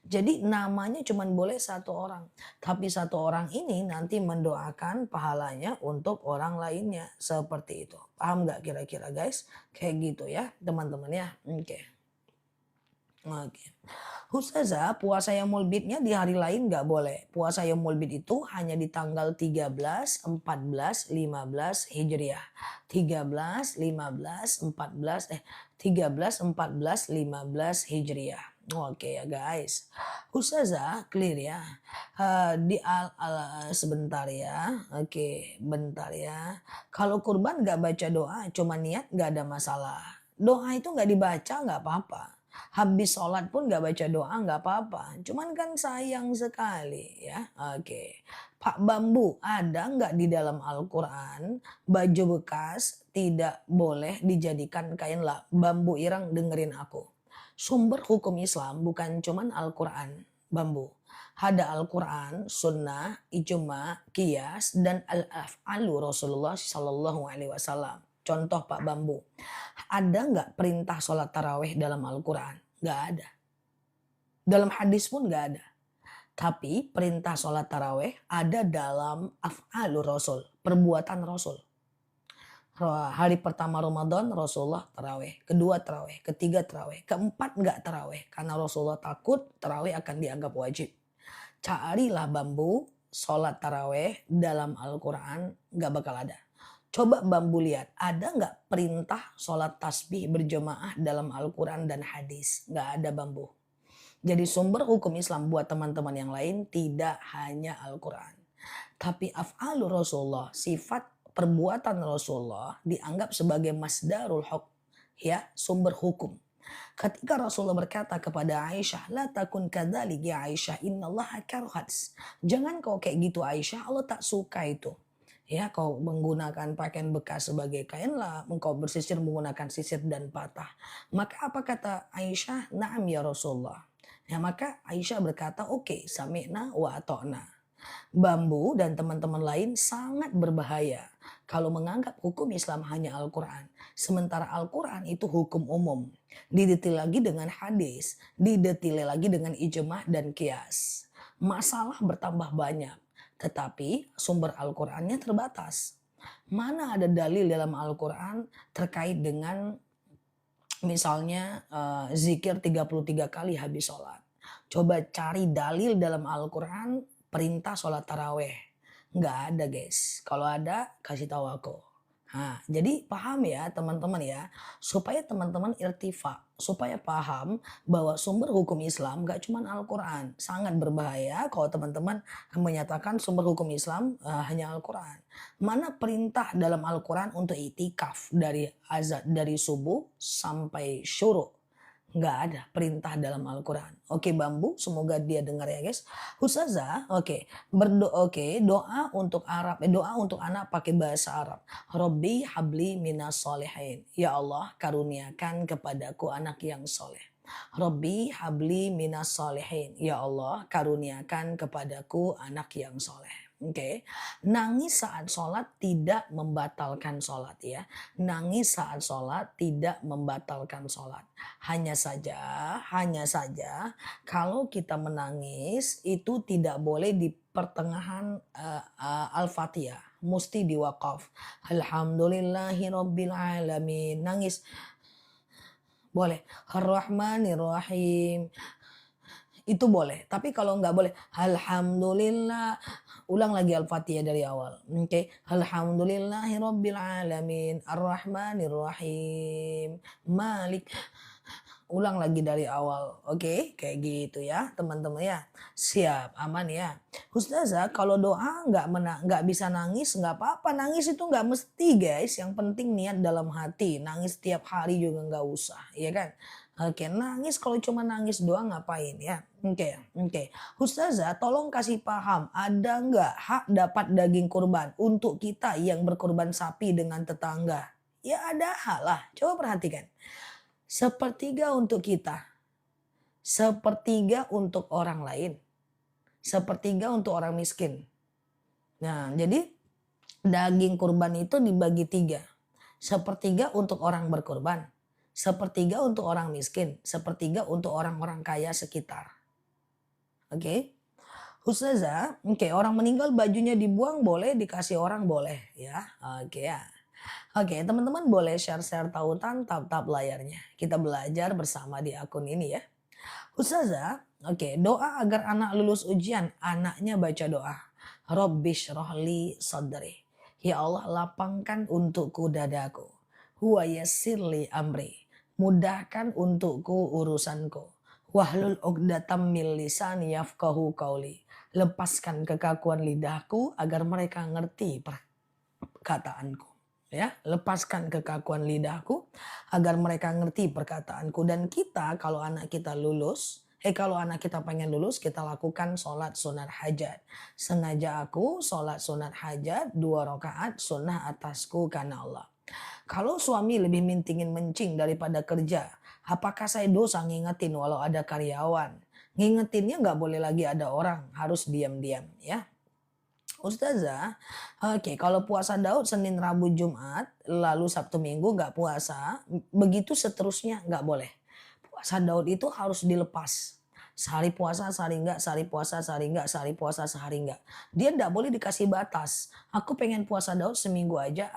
[SPEAKER 1] Jadi namanya cuma boleh satu orang. Tapi satu orang ini nanti mendoakan pahalanya untuk orang lainnya. Seperti itu. Paham nggak kira-kira guys? Kayak gitu ya teman-teman ya. Oke. Oke. Ustazah, puasa Yaumul Bidnya di hari lain nggak boleh. Puasa Yaumul Bid itu hanya di tanggal 13, 14, 15 Hijriah. 13, 15, 14, 13, 14, 15 Hijriah. Oke ya guys. Ustazah, clear ya. Sebentar ya. Oke, bentar ya. Kalau kurban nggak baca doa, cuma niat nggak ada masalah. Doa itu nggak dibaca nggak apa-apa. Habis sholat pun nggak baca doa nggak apa-apa. Cuman kan sayang sekali ya. Oke. Pak Bambu, ada nggak di dalam Al-Quran baju bekas tidak boleh dijadikan kain lap? Bambu irang dengerin aku. Sumber hukum Islam bukan cuman Al-Quran. Bambu. Ada Al-Quran, Sunnah, Ijma, Qiyas, dan Al-Af'alu Rasulullah Sallallahu Alaihi Wasallam. Contoh Pak Bambu. Ada nggak perintah sholat taraweh dalam Al-Quran? Nggak ada. Dalam hadis pun nggak ada. Tapi perintah sholat taraweh ada dalam af'alur Rasul. Perbuatan Rasul. Hari pertama Ramadan Rasulullah taraweh. Kedua taraweh. Ketiga taraweh. Keempat nggak taraweh. Karena Rasulullah takut taraweh akan dianggap wajib. Carilah Bambu sholat taraweh dalam Al-Quran nggak bakal ada. Coba Bambu lihat, ada nggak perintah sholat tasbih berjamaah dalam Al-Quran dan hadis? Nggak ada Bambu. Jadi sumber hukum Islam buat teman-teman yang lain tidak hanya Al-Quran. Tapi af'alur Rasulullah, sifat perbuatan Rasulullah dianggap sebagai masdarul hukm. Ya, sumber hukum. Ketika Rasulullah berkata kepada Aisyah, la takun kadzalik ya Aisyah, innallaha karhats. Jangan kau kayak gitu Aisyah, Allah tak suka itu. Ya, kau menggunakan pakaian bekas sebagai kain lap, engkau bersisir menggunakan sisir dan patah. Maka apa kata Aisyah? Na'am ya Rasulullah. Ya, maka Aisyah berkata, oke, sami'na wa ata'na. Bambu dan teman-teman lain sangat berbahaya kalau menganggap hukum Islam hanya Al-Quran. Sementara Al-Quran itu hukum umum. Didetail lagi dengan hadis, didetail lagi dengan ijma dan qiyas. Masalah bertambah banyak. Tetapi sumber Al-Qurannya terbatas. Mana ada dalil dalam Al-Quran terkait dengan misalnya zikir 33 kali habis sholat. Coba cari dalil dalam Al-Quran perintah sholat taraweh. Nggak ada guys. Kalau ada kasih tahu aku. Nah, jadi paham ya teman-teman ya. Supaya teman-teman irtifa. Supaya paham bahwa sumber hukum Islam gak cuma Al-Quran. Sangat berbahaya kalau teman-teman menyatakan sumber hukum Islam hanya Al-Quran. Mana perintah dalam Al-Quran untuk itikaf dari azan dari subuh sampai syuruk? Nggak ada perintah dalam Al-Quran. Oke Bambu, semoga dia dengar ya guys. Ustazah, doa untuk doa untuk anak pakai bahasa Arab. Robbi habli minas solehin. Ya Allah, karuniakan kepadaku anak yang soleh. Robbi habli minas solehin. Ya Allah, karuniakan kepadaku anak yang soleh. Oke, nangis saat sholat tidak membatalkan sholat ya. Nangis saat sholat tidak membatalkan sholat. Hanya saja kalau kita menangis itu tidak boleh di pertengahan Al-Fatihah. Mesti diwakaf. Alhamdulillahirabbil alamin. Nangis boleh. Ar-Rahmanir-Rahim. Itu boleh. Tapi kalau nggak boleh, alhamdulillah, ulang lagi Al-Fatihah dari awal. Oke. Alhamdulillahirabbil alamin, arrahmanirrahim, malik. Ulang lagi dari awal. Oke, kayak gitu ya, teman-teman ya. Siap, aman ya. Ustazah, kalau doa nggak bisa nangis, nggak apa-apa. Nangis itu nggak mesti, guys. Yang penting niat dalam hati. Nangis tiap hari juga nggak usah, ya kan? Oke, nangis kalau cuma nangis doang ngapain ya? Oke. Ustazah, tolong kasih paham, ada nggak hak dapat daging kurban untuk kita yang berkurban sapi dengan tetangga? Ya ada hak lah. Coba perhatikan. Sepertiga untuk kita, sepertiga untuk orang lain, sepertiga untuk orang miskin. Nah, jadi daging kurban itu dibagi tiga. Sepertiga untuk orang berkurban, sepertiga untuk orang miskin, sepertiga untuk orang-orang kaya sekitar. Oke. Ustazah, oke, orang meninggal bajunya dibuang boleh, dikasih orang boleh ya. Oke ya. Oke, teman-teman boleh share-share tautan, tap-tap layarnya. Kita belajar bersama di akun ini ya. Ustazah, oke, doa agar anak lulus ujian, anaknya baca doa. Rabbish rohli sadri. Ya Allah, lapangkan untukku dadaku. Huwa yassirli amri. Mudahkan untukku urusanku. Wahlul uqdatam min lisani yafqahu qauli. Lepaskan kekakuan lidahku agar mereka ngerti perkataanku. Ya, lepaskan kekakuan lidahku agar mereka ngerti perkataanku. Dan kita kalau anak kita lulus, kalau anak kita pengen lulus, kita lakukan sholat sunat hajat. Sengaja aku sholat sunat hajat 2 rakaat sunnah atasku karena Allah. Kalau suami lebih mintingin mencing daripada kerja, apakah saya dosa ngingetin walau ada karyawan? Ngingetinnya nggak boleh lagi ada orang, harus diam-diam ya. Ustazah, oke, kalau puasa Daud Senin, Rabu, Jumat, lalu Sabtu, Minggu nggak puasa, begitu seterusnya nggak boleh. Puasa Daud itu harus dilepas. Sehari puasa, sehari enggak, sehari puasa, sehari enggak, sehari puasa, sehari enggak. Dia nggak boleh dikasih batas. Aku pengen puasa Daud seminggu aja,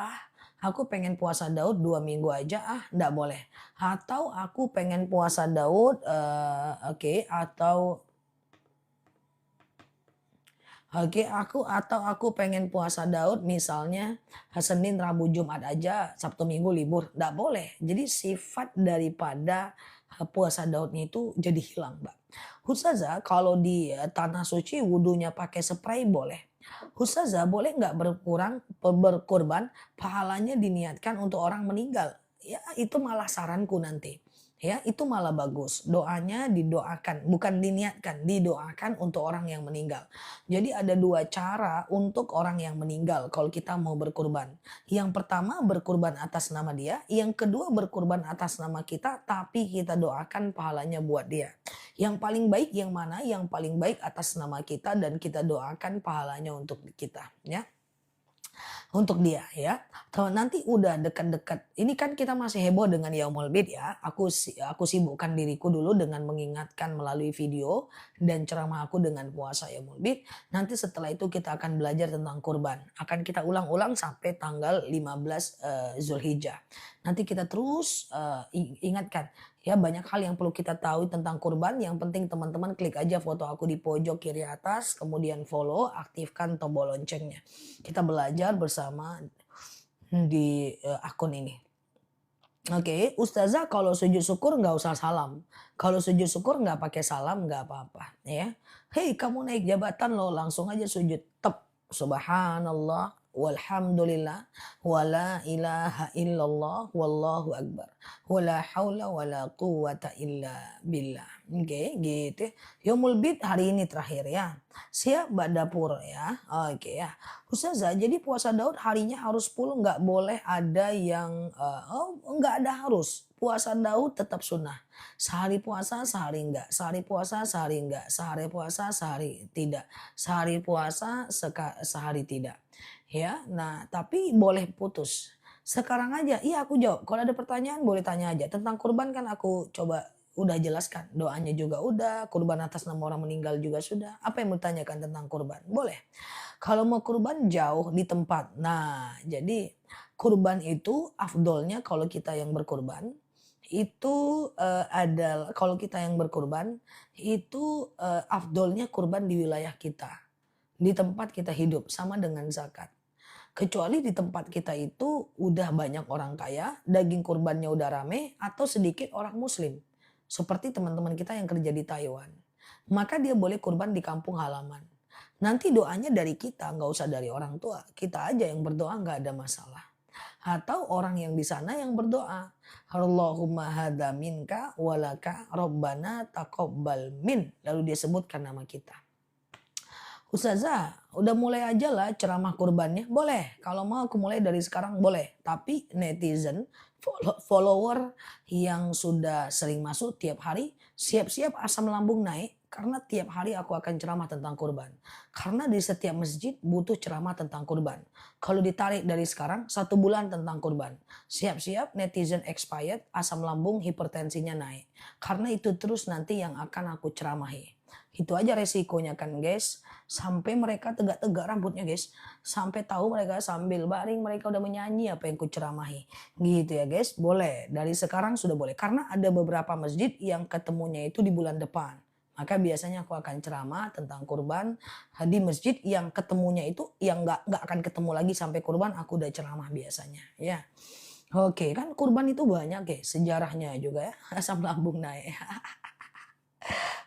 [SPEAKER 1] aku pengen puasa Daud 2 minggu aja, nggak boleh. Atau aku pengen puasa Daud, aku pengen puasa Daud misalnya Senin, Rabu, Jumat aja, Sabtu, Minggu libur. Nggak boleh. Jadi sifat daripada puasa Daudnya itu jadi hilang, Mbak. Ustazah, kalau di tanah suci wudhunya pakai spray boleh. Ustazah, boleh nggak berkurban pahalanya diniatkan untuk orang meninggal? Ya, itu malah saranku nanti. Ya, itu malah bagus. Doanya didoakan, bukan diniatkan, didoakan untuk orang yang meninggal. Jadi ada 2 cara untuk orang yang meninggal kalau kita mau berkurban. Yang pertama berkurban atas nama dia, yang kedua berkurban atas nama kita tapi kita doakan pahalanya buat dia. Yang paling baik yang mana? Yang paling baik atas nama kita dan kita doakan pahalanya untuk kita ya. Untuk dia ya. Kalau nanti udah dekat-dekat, ini kan kita masih heboh dengan Yaumul Bid ya. Aku sibukkan diriku dulu dengan mengingatkan melalui video dan ceramah aku dengan puasa Yaumul Bid. Nanti setelah itu kita akan belajar tentang kurban. Akan kita ulang-ulang sampai tanggal 15 Zulhijjah. Nanti kita terus ingatkan ya, banyak hal yang perlu kita tahu tentang kurban. Yang penting teman-teman klik aja foto aku di pojok kiri atas, kemudian follow, aktifkan tombol loncengnya. Kita belajar bersama di akun ini. Oke, Ustazah kalau sujud syukur nggak usah salam. Kalau sujud syukur nggak pakai salam nggak apa-apa ya. Hei, kamu naik jabatan loh, langsung aja sujud tep. Subhanallah, walhamdulillah, wala ilaha illallah, wallahu akbar, wala haula wala quwata illa billah. Oke, gitu. Yaumul Bid hari ini terakhir ya. Siap Mbak Dapur ya. Oke ya. Ustazah, jadi puasa Daud harinya harus full, nggak boleh ada yang nggak ada harus. Puasa Daud tetap sunnah. Sehari puasa, sehari enggak. Sehari puasa, sehari enggak. Sehari puasa, sehari tidak. Sehari puasa, sehari tidak. Ya, nah tapi boleh putus. Sekarang aja, iya aku jawab. Kalau ada pertanyaan boleh tanya aja. Tentang kurban kan aku coba udah jelaskan. Doanya juga udah, kurban atas nama orang meninggal juga sudah. Apa yang mau ditanyakan tentang kurban? Boleh. Kalau mau kurban jauh di tempat. Nah, jadi kurban itu afdolnya kalau kita yang berkurban itu, adalah kalau kita yang berkurban, itu, afdolnya kurban di wilayah kita, di tempat kita hidup, sama dengan zakat. Kecuali di tempat kita itu udah banyak orang kaya, daging kurbannya udah rame, atau sedikit orang muslim. Seperti teman-teman kita yang kerja di Taiwan. Maka dia boleh kurban di kampung halaman. Nanti doanya dari kita, nggak usah dari orang tua. Kita aja yang berdoa nggak ada masalah. Atau orang yang di sana yang berdoa. Allahumma hadza minka walaka rabbana taqabbal min. Lalu dia sebutkan nama kita. Ustazah, udah mulai aja lah ceramah kurbannya. Boleh, kalau mau aku mulai dari sekarang boleh. Tapi netizen, follower yang sudah sering masuk tiap hari, siap-siap asam lambung naik. Karena tiap hari aku akan ceramah tentang kurban. Karena di setiap masjid butuh ceramah tentang kurban. Kalau ditarik dari sekarang, 1 bulan tentang kurban. Siap-siap netizen expired, asam lambung, hipertensinya naik. Karena itu terus nanti yang akan aku ceramahi. Itu aja resikonya kan guys. Sampai mereka tegak-tegak rambutnya guys. Sampai tahu mereka sambil baring mereka udah menyanyi apa yang ku ceramahi. Gitu ya guys. Boleh. Dari sekarang sudah boleh. Karena ada beberapa masjid yang ketemunya itu di bulan depan. Maka biasanya aku akan ceramah tentang kurban di masjid yang ketemunya itu yang nggak akan ketemu lagi sampai kurban aku udah ceramah biasanya ya. Oke kan kurban itu banyak guys sejarahnya juga ya. Asam lambung naik.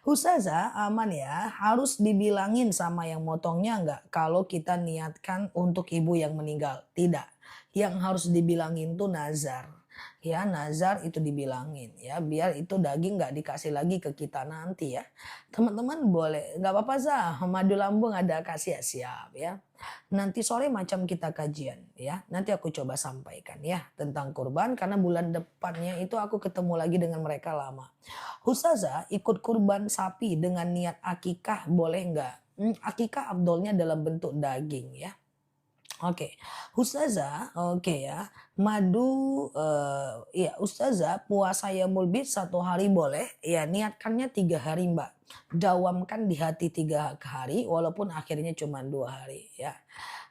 [SPEAKER 1] Ustazah aman ya, harus dibilangin sama yang motongnya nggak kalau kita niatkan untuk ibu yang meninggal? Tidak, yang harus dibilangin tuh nazar. Ya nazar itu dibilangin ya biar itu daging nggak dikasih lagi ke kita nanti ya. Teman-teman boleh nggak apa-apa Zah, madu lambung ada kasih ya siap ya. Nanti sore macam kita kajian ya. Nanti aku coba sampaikan ya tentang kurban karena bulan depannya itu aku ketemu lagi dengan mereka lama. Ustazah ikut kurban sapi dengan niat akikah boleh nggak? Akikah abdolnya dalam bentuk daging ya. Oke, Ustazah, oke ya. Madu, ya Ustazah puasa Yaumul Bid 1 hari boleh. Ya niatkannya 3 hari Mbak. Dawamkan di hati 3 hari walaupun akhirnya cuma 2 hari ya.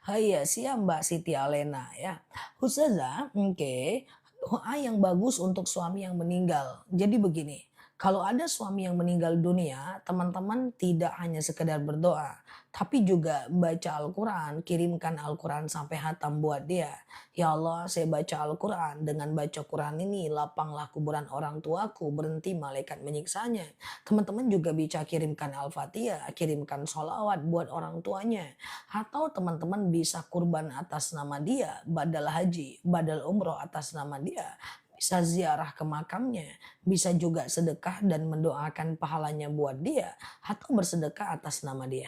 [SPEAKER 1] Oh iya siap Mbak Siti Alena ya. Ustazah, oke. Doa yang bagus untuk suami yang meninggal. Jadi begini, kalau ada suami yang meninggal dunia, teman-teman tidak hanya sekedar berdoa, tapi juga baca Al-Quran, kirimkan Al-Quran sampai hatam buat dia. Ya Allah, saya baca Al-Quran, dengan baca Quran ini lapanglah kuburan orang tuaku, berhenti malaikat menyiksanya. Teman-teman juga bisa kirimkan Al-Fatihah, kirimkan sholawat buat orang tuanya. Atau teman-teman bisa kurban atas nama dia, badal haji, badal umroh atas nama dia. Bisa ziarah ke makamnya, bisa juga sedekah dan mendoakan pahalanya buat dia, atau bersedekah atas nama dia.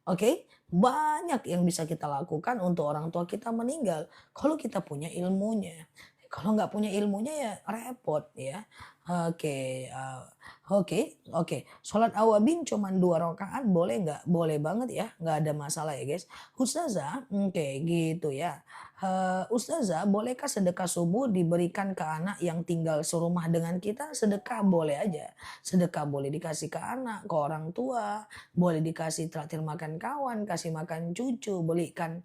[SPEAKER 1] Oke, banyak yang bisa kita lakukan untuk orang tua kita meninggal kalau kita punya ilmunya. Kalau nggak punya ilmunya ya repot ya. Oke, oke. Sholat awabin cuma 2 rakaat boleh nggak? Boleh banget ya, nggak ada masalah ya guys. Ustazah, oke gitu ya. Ustazah, bolehkah sedekah subuh diberikan ke anak yang tinggal serumah dengan kita? Sedekah boleh aja. Sedekah boleh dikasih ke anak, ke orang tua, boleh dikasih traktir makan kawan, kasih makan cucu, belikan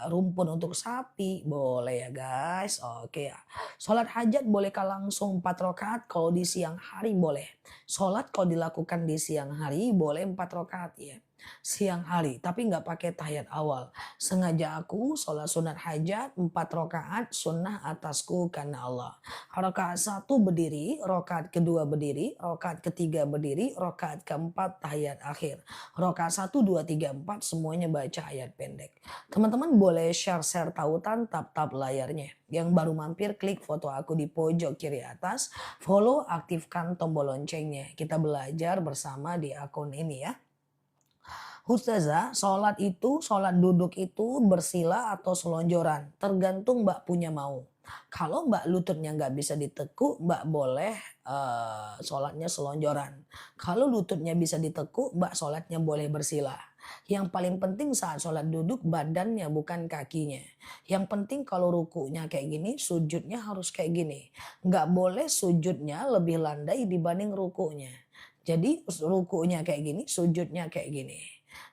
[SPEAKER 1] rumpun untuk sapi, boleh ya guys. Oke ya. Sholat hajat bolehkah langsung 4 rakaat? Kalau di siang hari boleh. Sholat kalau dilakukan di siang hari boleh 4 rakaat ya. siang hari, tapi nggak pakai tahiyat awal. Sengaja aku sholat sunat hajat 4 rakaat sunnah atasku karena Allah. Rakaat satu berdiri, rakaat kedua berdiri, rakaat ketiga berdiri, rakaat keempat tahiyat akhir. Rakaat satu 2 3 4 semuanya baca ayat pendek. Teman-teman boleh share-share tautan tap-tap layarnya. Yang baru mampir klik foto aku di pojok kiri atas, follow, aktifkan tombol loncengnya. Kita belajar bersama di akun ini ya. Ustazah, sholat duduk itu bersila atau selonjoran, tergantung Mbak punya mau. Kalau Mbak lututnya nggak bisa ditekuk, Mbak boleh sholatnya selonjoran. Kalau lututnya bisa ditekuk, Mbak sholatnya boleh bersila. Yang paling penting saat sholat duduk badannya bukan kakinya. Yang penting kalau rukunya kayak gini, sujudnya harus kayak gini. Nggak boleh sujudnya lebih landai dibanding rukunya. Jadi rukunya kayak gini, sujudnya kayak gini.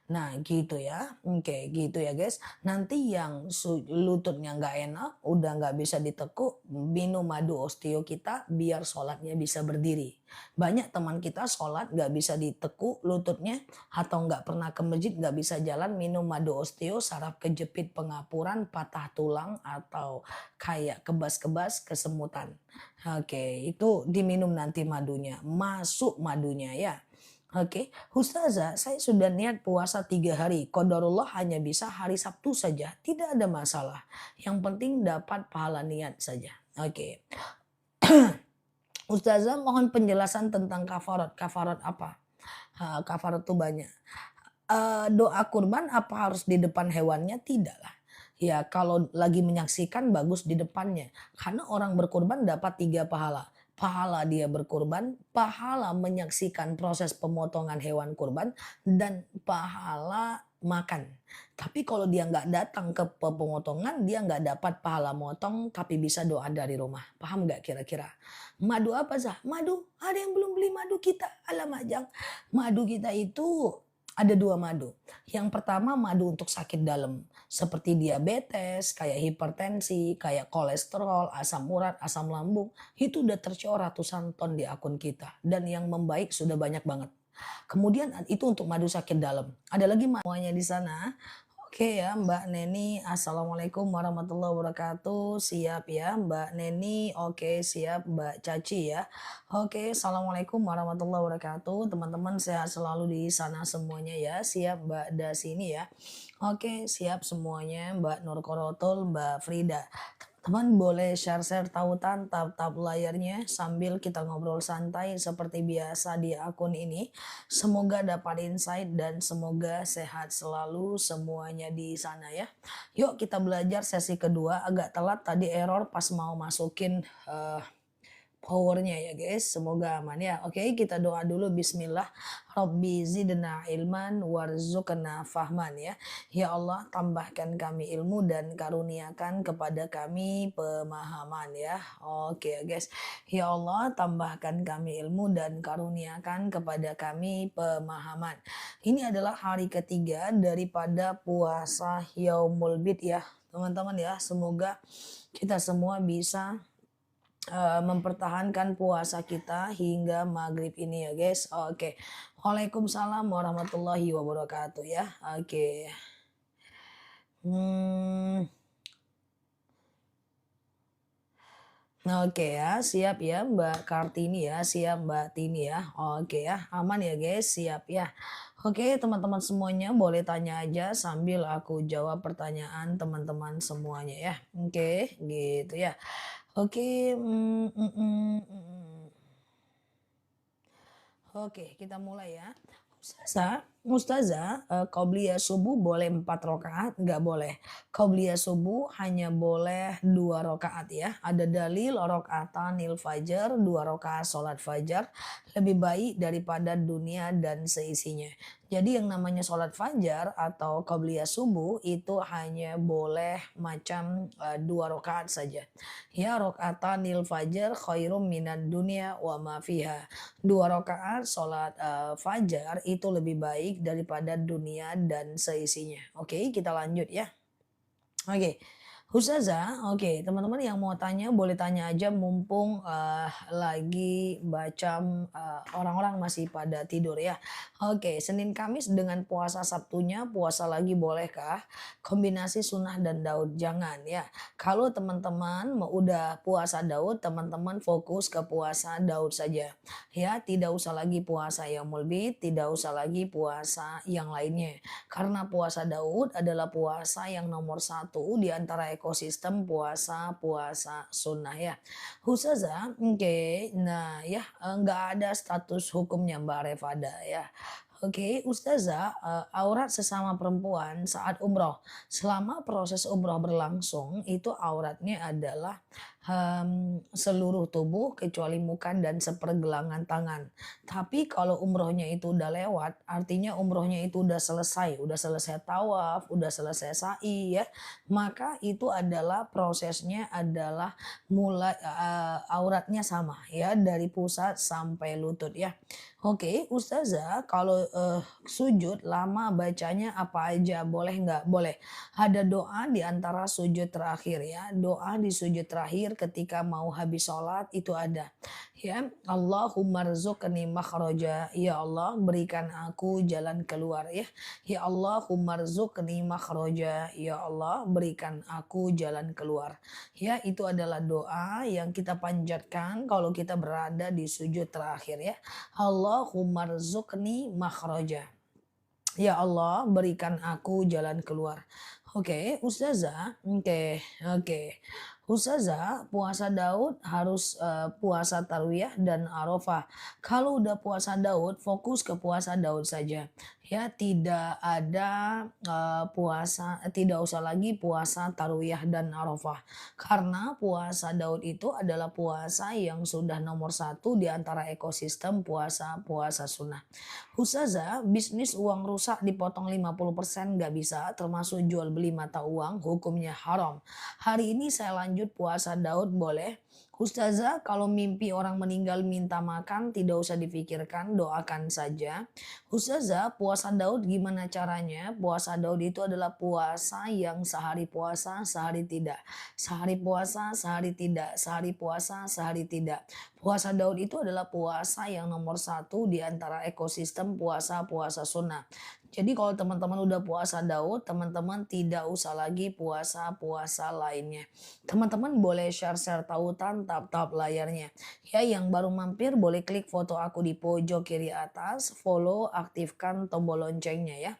[SPEAKER 1] Nah gitu ya, oke gitu ya guys. Nanti yang lututnya nggak enak, udah nggak bisa ditekuk, minum madu osteo kita biar sholatnya bisa berdiri. Banyak teman kita sholat nggak bisa ditekuk lututnya atau nggak pernah ke masjid, nggak bisa jalan, minum madu osteo, saraf kejepit pengapuran, patah tulang atau kayak kebas-kebas kesemutan. Oke, itu diminum nanti madunya, masuk madunya ya. Oke, Ustazah, saya sudah niat puasa 3 hari. Qadarullah hanya bisa hari Sabtu saja. Tidak ada masalah. Yang penting dapat pahala niat saja. Oke. Ustazah mohon penjelasan tentang kafarat. Kafarat apa? Kafarat itu banyak. Doa kurban apa harus di depan hewannya? Tidaklah. Ya kalau lagi menyaksikan bagus di depannya. Karena orang berkurban dapat 3 pahala. Pahala dia berkurban, pahala menyaksikan proses pemotongan hewan kurban, dan pahala makan. Tapi kalau dia nggak datang ke pemotongan, dia nggak dapat pahala motong, tapi bisa doa dari rumah. Paham nggak kira-kira? Madu apa sah? Madu. Ada yang belum beli madu kita? Alamak jang. Madu kita itu ada 2 madu. Yang pertama madu untuk sakit dalam. Seperti diabetes, kayak hipertensi, kayak kolesterol, asam urat, asam lambung. Itu udah tersior ratusan ton di akun kita. Dan yang membaik sudah banyak banget. Kemudian itu untuk madu sakit dalam. Ada lagi semuanya di sana. Oke ya Mbak Neni, Assalamualaikum warahmatullahi wabarakatuh. Siap ya Mbak Neni, oke siap Mbak Caci ya. Oke, Assalamualaikum warahmatullahi wabarakatuh. Teman-teman sehat selalu di sana semuanya ya. Siap Mbak Dasini ya. Oke, siap semuanya Mbak Nurkorotul, Mbak Frida. Teman boleh share-share tautan tap-tap layarnya sambil kita ngobrol santai seperti biasa di akun ini. Semoga dapat insight dan semoga sehat selalu semuanya di sana ya. Yuk kita belajar sesi kedua, agak telat tadi error pas mau masukin powernya ya guys, semoga aman ya. Oke, kita doa dulu. Bismillah. Rabbi zidna ilman warzuqna fahman ya. Ya Allah, tambahkan kami ilmu dan karuniakan kepada kami pemahaman ya. Oke ya guys. Ya Allah, tambahkan kami ilmu dan karuniakan kepada kami pemahaman. Ini adalah hari ketiga daripada puasa Yaumul Bid ya, teman-teman ya. Semoga kita semua bisa mempertahankan puasa kita hingga maghrib ini ya guys. Oke. Waalaikumsalam warahmatullahi wabarakatuh ya. Oke. Oke ya, siap ya Mbak Kartini ya, siap Mbak Tini ya. Oke ya, aman ya guys, siap ya. Oke teman-teman semuanya boleh tanya aja sambil aku jawab pertanyaan teman-teman semuanya ya. Oke, gitu ya. Oke, Oke, kita mulai ya. Mustazah, qobliyah subuh boleh 4 rakaat? Nggak boleh. Qobliyah subuh hanya boleh 2 rakaat ya. Ada dalil rakaatanil fajar, 2 rakaat sholat fajar lebih baik daripada dunia dan seisinya. Jadi yang namanya sholat fajar atau qobliyah subuh itu hanya boleh macam 2 rakaat saja. Ya rakaatanil fajar khairum minad dunya wa ma fiha. 2 rakaat sholat fajar itu lebih baik daripada dunia dan seisinya. Oke, kita lanjut ya. Oke. Ustazah, oke, teman-teman yang mau tanya boleh tanya aja mumpung, lagi orang-orang masih pada tidur ya. Oke, Senin Kamis dengan puasa Sabtunya, puasa lagi bolehkah? Kombinasi sunnah dan Daud, jangan ya. Kalau teman-teman udah puasa Daud, teman-teman fokus ke puasa Daud saja. Ya, tidak usah lagi puasa Yaumul Bid, tidak usah lagi puasa yang lainnya. Karena puasa Daud adalah puasa yang nomor satu di antara ekosistem puasa-puasa sunnah ya. Ustazah, oke, nah ya nggak ada status hukumnya Mbak Revada ya. Oke, Ustazah, aurat sesama perempuan saat umroh. Selama proses umroh berlangsung, itu auratnya adalah seluruh tubuh kecuali muka dan sepergelangan tangan. Tapi kalau umrohnya itu udah lewat, artinya umrohnya itu udah selesai tawaf, udah selesai sa'i ya, maka itu adalah prosesnya adalah mulai auratnya sama ya dari pusat sampai lutut ya. Oke, Ustazah, kalau, sujud lama bacanya apa aja, boleh nggak? Boleh. Ada doa di antara sujud terakhir ya, doa di sujud terakhir ketika mau habis sholat itu ada. Ya, Allahummarzuqni makhraja, ya Allah berikan aku jalan keluar ya. Ya Allahummarzuqni makhraja, ya Allah berikan aku jalan keluar. Ya, itu adalah doa yang kita panjatkan kalau kita berada di sujud terakhir ya. Allahummarzuqni makhraja. Ya Allah, berikan aku jalan keluar. Oke, Ustazah, oke. Ustazah, puasa Daud harus puasa Tarwiyah dan Arafah. Kalau udah puasa Daud, fokus ke puasa Daud saja. Ya, tidak ada tidak usah lagi puasa Tarwiyah dan Arafah. Karena puasa Daud itu adalah puasa yang sudah nomor satu di antara ekosistem puasa-puasa sunnah. Ustazah, bisnis uang rusak dipotong 50% nggak bisa, termasuk jual beli mata uang, hukumnya haram. Hari ini saya lanjut puasa Daud boleh? Ustazah, kalau mimpi orang meninggal minta makan, tidak usah difikirkan, doakan saja. Ustazah, puasa Daud gimana caranya? Puasa Daud itu adalah puasa yang sehari puasa, sehari tidak. Sehari puasa, sehari tidak. Sehari puasa, sehari tidak. Puasa Daud itu adalah puasa yang nomor satu di antara ekosistem puasa-puasa sunnah. Jadi kalau teman-teman udah puasa Daud, teman-teman tidak usah lagi puasa-puasa lainnya. Teman-teman boleh share-share tautan tap-tap layarnya. Ya, yang baru mampir boleh klik foto aku di pojok kiri atas, follow, aktifkan tombol loncengnya ya.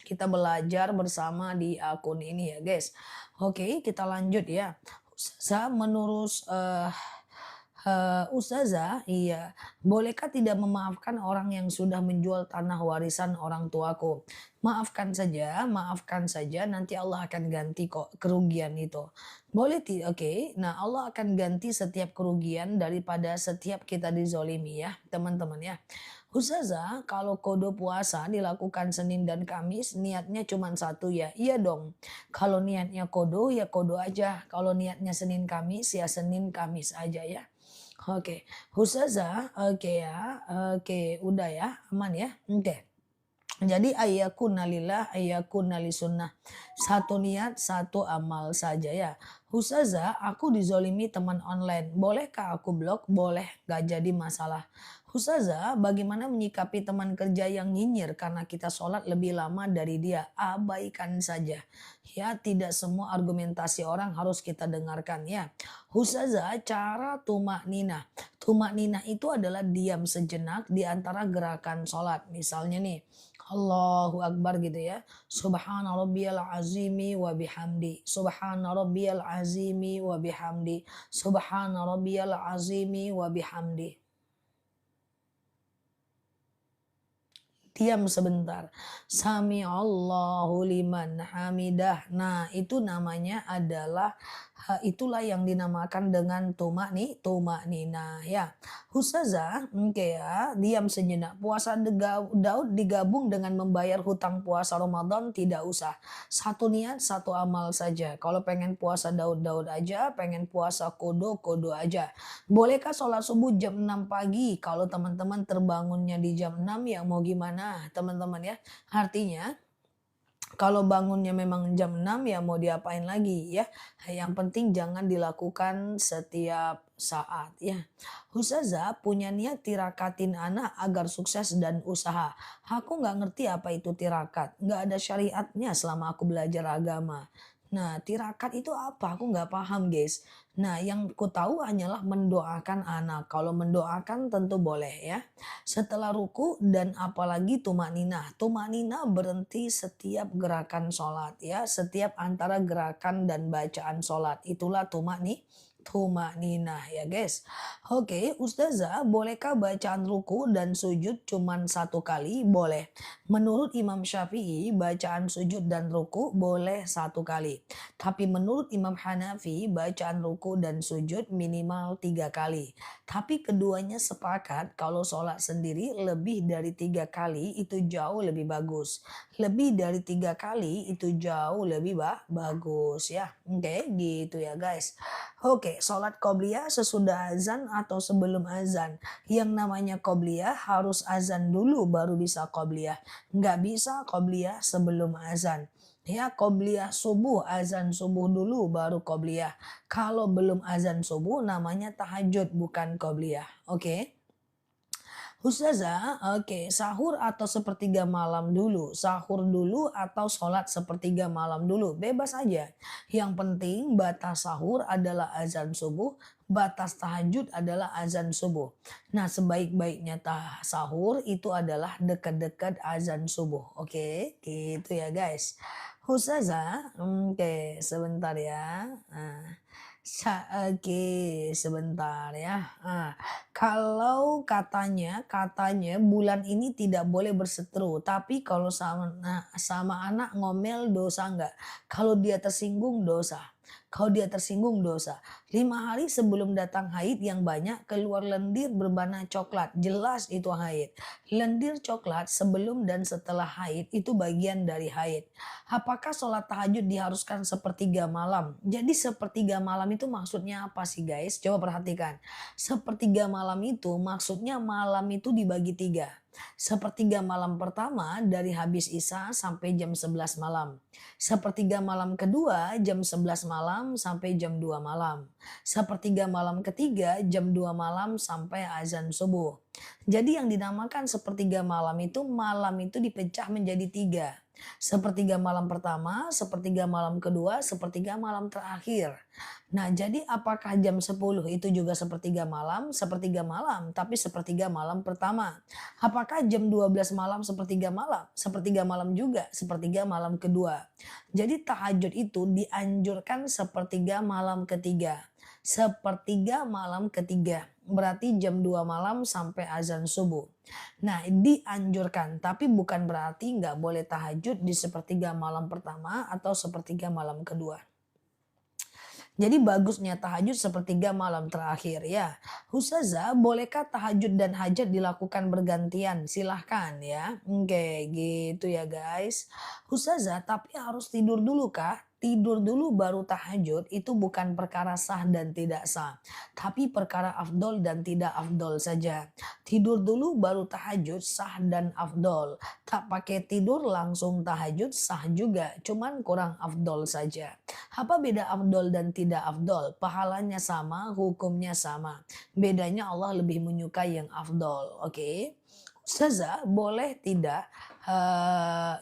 [SPEAKER 1] Kita belajar bersama di akun ini ya guys. Oke, kita lanjut ya. Saya menurut Ustazah, iya, bolehkah tidak memaafkan orang yang sudah menjual tanah warisan orang tuaku? Maafkan saja, nanti Allah akan ganti kok kerugian itu. Oke. Nah, Allah akan ganti setiap kerugian daripada setiap kita dizolimi ya, teman-teman ya. Ustazah, kalau kodo puasa dilakukan Senin dan Kamis, niatnya cuma satu ya? Iya dong. Kalau niatnya kodo, ya kodo aja. Kalau niatnya Senin Kamis, ya Senin Kamis aja ya. Oke, Ustazah, oke ya, oke, udah ya, aman ya, oke. Jadi ayyakuna lillah, ayyakuna sunnah. Satu niat, satu amal saja ya. Ustazah, aku dizolimi teman online. Bolehkah aku blok? Boleh, gak jadi masalah. Ustazah, bagaimana menyikapi teman kerja yang nyinyir karena kita sholat lebih lama dari dia? Abaikan saja. Ya, tidak semua argumentasi orang harus kita dengarkan ya. Ustazah, cara tumak nina. Tumak nina itu adalah diam sejenak di antara gerakan sholat. Misalnya nih, Allahu Akbar gitu ya. Subhana rabbiyal azimi wa bihamdi. Subhana rabbiyal azimi wa bihamdi. Subhana rabbiyal azimi wa bihamdi. Diam sebentar. Sami Allahu liman hamidah. Nah, itu namanya adalah itulah yang dinamakan dengan tumak nina ya. Ustazah, oke ya, diam sejenak. Puasa Daud digabung dengan membayar hutang puasa Ramadan tidak usah. Satu niat, satu amal saja. Kalau pengen puasa Daud aja, pengen puasa kodo aja. Bolehkah sholat subuh jam 6 pagi? Kalau teman-teman terbangunnya di jam 6 ya mau gimana teman-teman ya. Artinya Kalau bangunnya memang jam 6 ya mau diapain lagi ya. Yang penting jangan dilakukan setiap saat ya. Ustazah punya niat tirakatin anak agar sukses dan usaha. Aku nggak ngerti apa itu tirakat. Nggak ada syariatnya selama aku belajar agama. Nah, tirakat itu apa? Aku nggak paham, guys. Nah, yang ku tahu hanyalah mendoakan anak. Kalau mendoakan tentu boleh ya. Setelah ruku dan apalagi tumak ninah. Tumak ninah berhenti setiap gerakan sholat ya. Setiap antara gerakan dan bacaan sholat. Itulah tumak ninah ya guys. Oke, Ustazah, bolehkah bacaan ruku dan sujud cuman satu kali? Boleh. Menurut Imam Syafi'i, bacaan sujud dan ruku boleh satu kali. Tapi menurut Imam Hanafi, bacaan ruku dan sujud minimal 3 kali. Tapi keduanya sepakat kalau sholat sendiri lebih dari 3 kali itu jauh lebih bagus. Lebih dari 3 kali itu jauh lebih bagus ya. Oke, gitu ya guys. Oke, sholat qobliyah sesudah azan atau sebelum azan. Yang namanya qobliyah harus azan dulu baru bisa qobliyah. Nggak bisa qobliyah sebelum azan. Ya, qobliyah subuh, azan subuh dulu baru qobliyah. Kalau belum azan subuh namanya tahajud bukan qobliyah. Oke. Ustazah, oke, sahur atau sepertiga malam dulu, sahur dulu atau sholat sepertiga malam dulu, bebas aja. Yang penting batas sahur adalah azan subuh, batas tahajud adalah azan subuh. Nah, sebaik-baiknya sahur itu adalah dekat-dekat azan subuh, oke, gitu ya guys. Ustazah, oke, sebentar ya. Oke, sebentar ya. Kalau katanya bulan ini tidak boleh berseteru, tapi kalau sama anak ngomel dosa nggak? Kalau dia tersinggung dosa. Kalau dia tersinggung dosa. 5 hari sebelum datang haid yang banyak keluar lendir berwarna coklat. Jelas itu haid. Lendir coklat sebelum dan setelah haid itu bagian dari haid. Apakah sholat tahajud diharuskan sepertiga malam? Jadi sepertiga malam itu maksudnya apa sih guys? Coba perhatikan. Sepertiga malam itu maksudnya malam itu dibagi 3. Sepertiga malam pertama dari habis Isya sampai jam 11 malam. Sepertiga malam kedua jam 11 malam sampai jam 2 malam. Sepertiga malam ketiga jam 2 malam sampai azan subuh. Jadi yang dinamakan sepertiga malam itu dipecah menjadi 3. Sepertiga malam pertama, sepertiga malam kedua, sepertiga malam terakhir. Nah, jadi apakah jam 10 itu juga sepertiga malam, tapi sepertiga malam pertama. Apakah jam 12 malam, sepertiga malam juga, sepertiga malam kedua. Jadi tahajud itu dianjurkan sepertiga malam ketiga. Sepertiga malam ketiga, berarti jam 2 malam sampai azan subuh. Nah, dianjurkan, tapi bukan berarti nggak boleh tahajud di sepertiga malam pertama atau sepertiga malam kedua. Jadi bagusnya tahajud sepertiga malam terakhir ya. Ustazah, bolehkah tahajud dan hajat dilakukan bergantian? Silahkan ya. Oke, gitu ya guys. Ustazah, tapi harus tidur dulu kah? Tidur dulu baru tahajud itu bukan perkara sah dan tidak sah. Tapi perkara afdol dan tidak afdol saja. Tidur dulu baru tahajud sah dan afdol. Tak pakai tidur langsung tahajud sah juga. Cuman kurang afdol saja. Apa beda afdol dan tidak afdol? Pahalanya sama, hukumnya sama. Bedanya Allah lebih menyukai yang afdol. Oke. Ustazah, boleh tidak?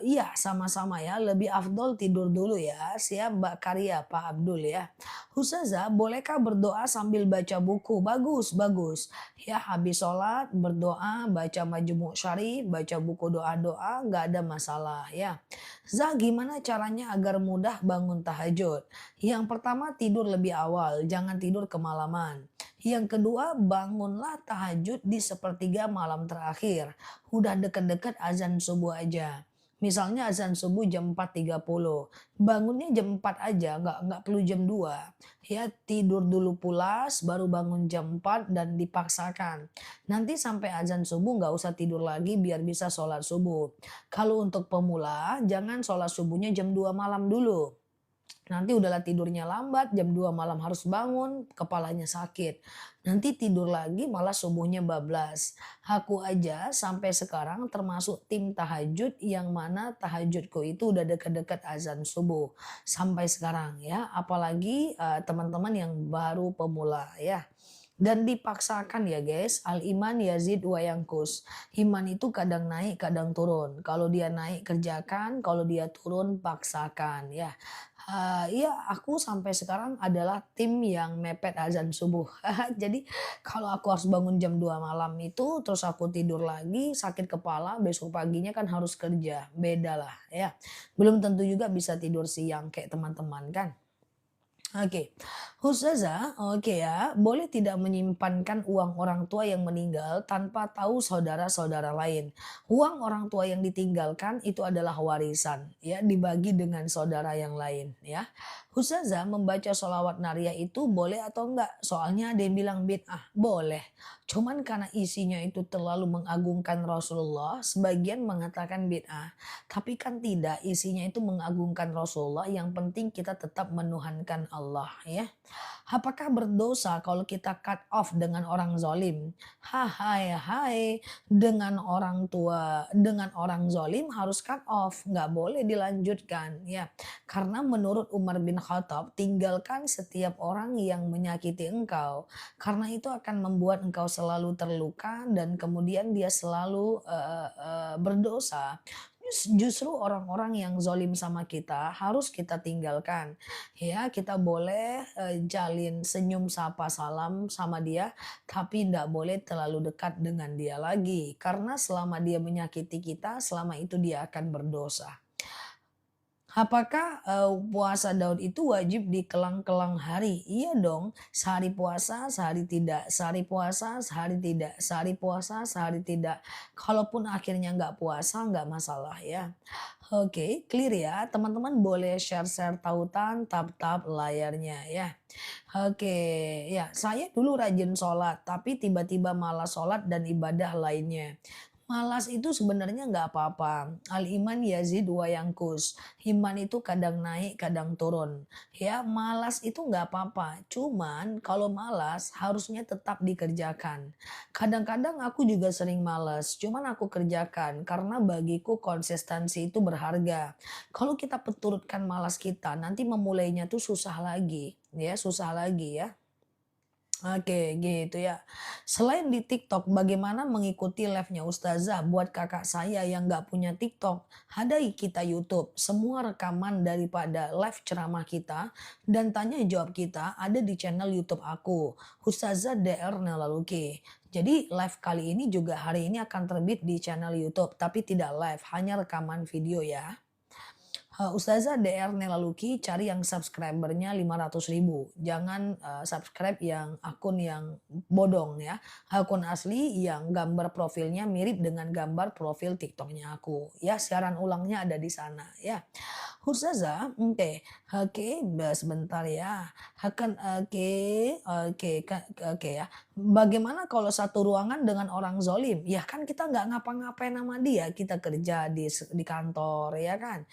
[SPEAKER 1] Iya, sama-sama ya. Lebih afdol tidur dulu ya. Siap Mbak Karya, Pak Abdul ya. Ustazah, bolehkah berdoa sambil baca buku? Bagus, bagus. Ya, habis sholat berdoa, baca Majmu' Syarif, baca buku doa-doa, nggak ada masalah ya. Zah, gimana caranya agar mudah bangun tahajud? Yang pertama tidur lebih awal, jangan tidur kemalaman. Yang kedua, bangunlah tahajud di sepertiga malam terakhir. Udah deket-deket azan subuh aja. Misalnya azan subuh jam 4.30. Bangunnya jam 4 aja, nggak perlu jam 2. Ya, tidur dulu pulas, baru bangun jam 4 dan dipaksakan. Nanti sampai azan subuh nggak usah tidur lagi biar bisa sholat subuh. Kalau untuk pemula, jangan sholat subuhnya jam 2 malam dulu. Nanti udahlah tidurnya lambat, jam 2 malam harus bangun, kepalanya sakit. Nanti tidur lagi malah subuhnya bablas. Aku aja sampai sekarang termasuk tim tahajud yang mana tahajudku itu udah dekat-dekat azan subuh. Sampai sekarang ya, apalagi teman-teman yang baru pemula ya. Dan dipaksakan ya guys, al-iman yazid wa yankus. Iman itu kadang naik, kadang turun. Kalau dia naik kerjakan, kalau dia turun paksakan ya. Iya, aku sampai sekarang adalah tim yang mepet azan subuh. Jadi kalau aku harus bangun jam 2 malam itu, terus aku tidur lagi, sakit kepala, besok paginya kan harus kerja. Beda lah ya. Belum tentu juga bisa tidur siang kayak teman-teman kan. Oke, Ustazah, oke ya, boleh tidak menyimpankan uang orang tua yang meninggal tanpa tahu saudara-saudara lain? Uang orang tua yang ditinggalkan itu adalah warisan, ya, dibagi dengan saudara yang lain, ya. Ustazah membaca sholawat nariyah itu boleh atau enggak? Soalnya ada yang bilang bid'ah, boleh. Cuman karena isinya itu terlalu mengagungkan Rasulullah, sebagian mengatakan bid'ah. Tapi kan tidak, isinya itu mengagungkan Rasulullah, yang penting kita tetap menuhankan Allah ya. Apakah berdosa kalau kita cut off dengan orang zalim? Hai hai, dengan orang tua, dengan orang zalim harus cut off, nggak boleh dilanjutkan ya. Karena menurut Umar bin Khattab, tinggalkan setiap orang yang menyakiti engkau. Karena itu akan membuat engkau selalu terluka dan kemudian dia selalu berdosa. Justru orang-orang yang zolim sama kita harus kita tinggalkan. Ya, kita boleh jalin senyum sapa salam sama dia, tapi tidak boleh terlalu dekat dengan dia lagi. Karena selama dia menyakiti kita, selama itu dia akan berdosa. Apakah, puasa Daud itu wajib di kelang-kelang hari? Iya dong, sehari puasa, sehari tidak, sehari puasa, sehari tidak, sehari puasa, sehari tidak. Kalaupun akhirnya nggak puasa, nggak masalah ya. Oke, clear ya. Teman-teman boleh share-share tautan, tap-tap layarnya ya. Oke, ya saya dulu rajin sholat, tapi tiba-tiba malas sholat dan ibadah lainnya. Malas itu sebenarnya nggak apa-apa. Al-iman yazid wa yankus. Iman itu kadang naik, kadang turun. Ya, malas itu nggak apa-apa. Cuman kalau malas harusnya tetap dikerjakan. Kadang-kadang aku juga sering malas, cuman aku kerjakan karena bagiku konsistensi itu berharga. Kalau kita peturutkan malas kita, nanti memulainya tuh susah lagi, ya, susah lagi ya. Oke, gitu ya. Selain di TikTok, bagaimana mengikuti live-nya Ustazah buat kakak saya yang nggak punya TikTok? Ada kita YouTube, semua rekaman daripada live ceramah kita dan tanya jawab kita ada di channel YouTube aku, Ustazah DR Nelaluki. Jadi live kali ini juga hari ini akan terbit di channel YouTube, tapi tidak live, hanya rekaman video ya. Ustazah DR Nelaluki cari yang subscribernya 500.000. Jangan subscribe yang akun yang bodong ya. Akun asli yang gambar profilnya mirip dengan gambar profil TikToknya aku. Ya, siaran ulangnya ada di sana ya. Ustazah, oke, sebentar ya. Oke, oke, oke ya. Bagaimana kalau satu ruangan dengan orang zolim? Ya kan kita nggak ngapa-ngapain sama dia, kita kerja di kantor ya kan.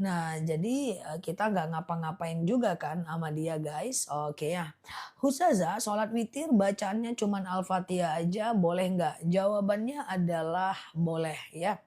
[SPEAKER 1] Nah, jadi, kita nggak ngapa-ngapain juga kan sama dia, guys. Oke ya. Ustazah, sholat witir bacaannya cuman Al-Fatihah aja boleh nggak? Jawabannya adalah boleh ya.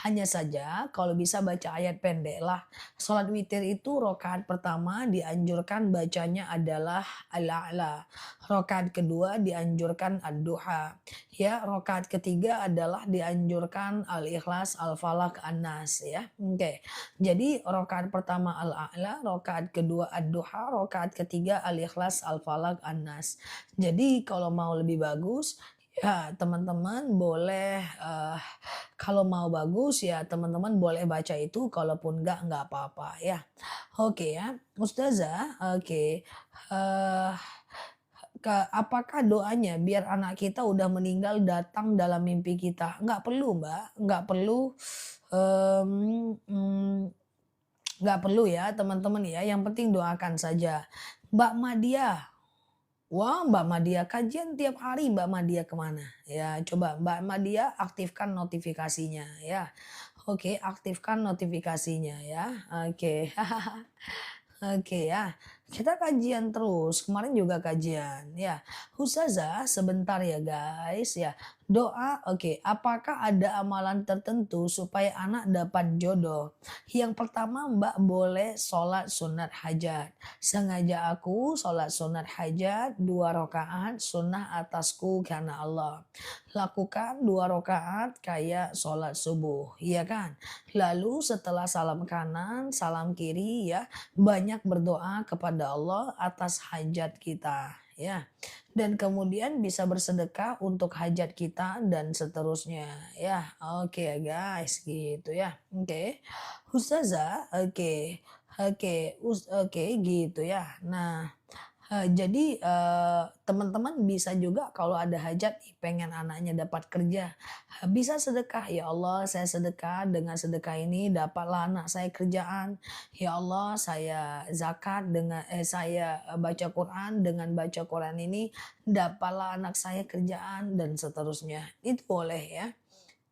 [SPEAKER 1] Hanya saja kalau bisa baca ayat pendek lah. Sholat witir itu rokaat pertama dianjurkan bacanya adalah Al-A'la. Rokaat kedua dianjurkan Ad-Duha. Ya, rokaat ketiga adalah dianjurkan Al-Ikhlas, Al-Falaq, An-Nas ya. Oke. Jadi rakaat pertama Al-A'la, rakaat kedua Ad-Duha, rakaat ketiga Al-Ikhlas, Al-Falaq, An-Nas. Jadi kalau mau lebih bagus, ya teman-teman boleh, kalau mau bagus ya teman-teman boleh baca itu, kalaupun enggak apa-apa ya. Oke ya, Ustazah, oke, eee apakah doanya biar anak kita udah meninggal datang dalam mimpi kita? Nggak perlu Mbak, nggak perlu, mmm, mmm, nggak perlu ya teman-teman ya, yang penting doakan saja. Mbak Madya, wah Mbak Madya kajian tiap hari Mbak Madya kemana? Ya coba Mbak Madya aktifkan notifikasinya ya. Oke, aktifkan notifikasinya ya, oke. Oke ya, kita kajian terus. Kemarin juga kajian ya. Ustazah sebentar ya guys ya. Doa, oke. Apakah ada amalan tertentu supaya anak dapat jodoh? Yang pertama Mbak boleh sholat sunat hajat. Sengaja aku sholat sunat hajat 2 rakaat sunnah atasku karena Allah. Lakukan 2 rakaat kayak sholat subuh, ya kan? Lalu setelah salam kanan, salam kiri ya banyak berdoa kepada Allah atas hajat kita ya. Dan kemudian bisa bersedekah untuk hajat kita dan seterusnya ya. Oke ya guys gitu ya. Oke. Ustazah, oke. Oke gitu ya. Nah, jadi, teman-teman bisa juga kalau ada hajat nih pengen anaknya dapat kerja, bisa sedekah, "Ya Allah saya sedekah, dengan sedekah ini dapatlah anak saya kerjaan. Ya Allah saya zakat saya, baca Quran, dengan baca Quran ini dapatlah anak saya kerjaan," dan seterusnya. Itu boleh ya.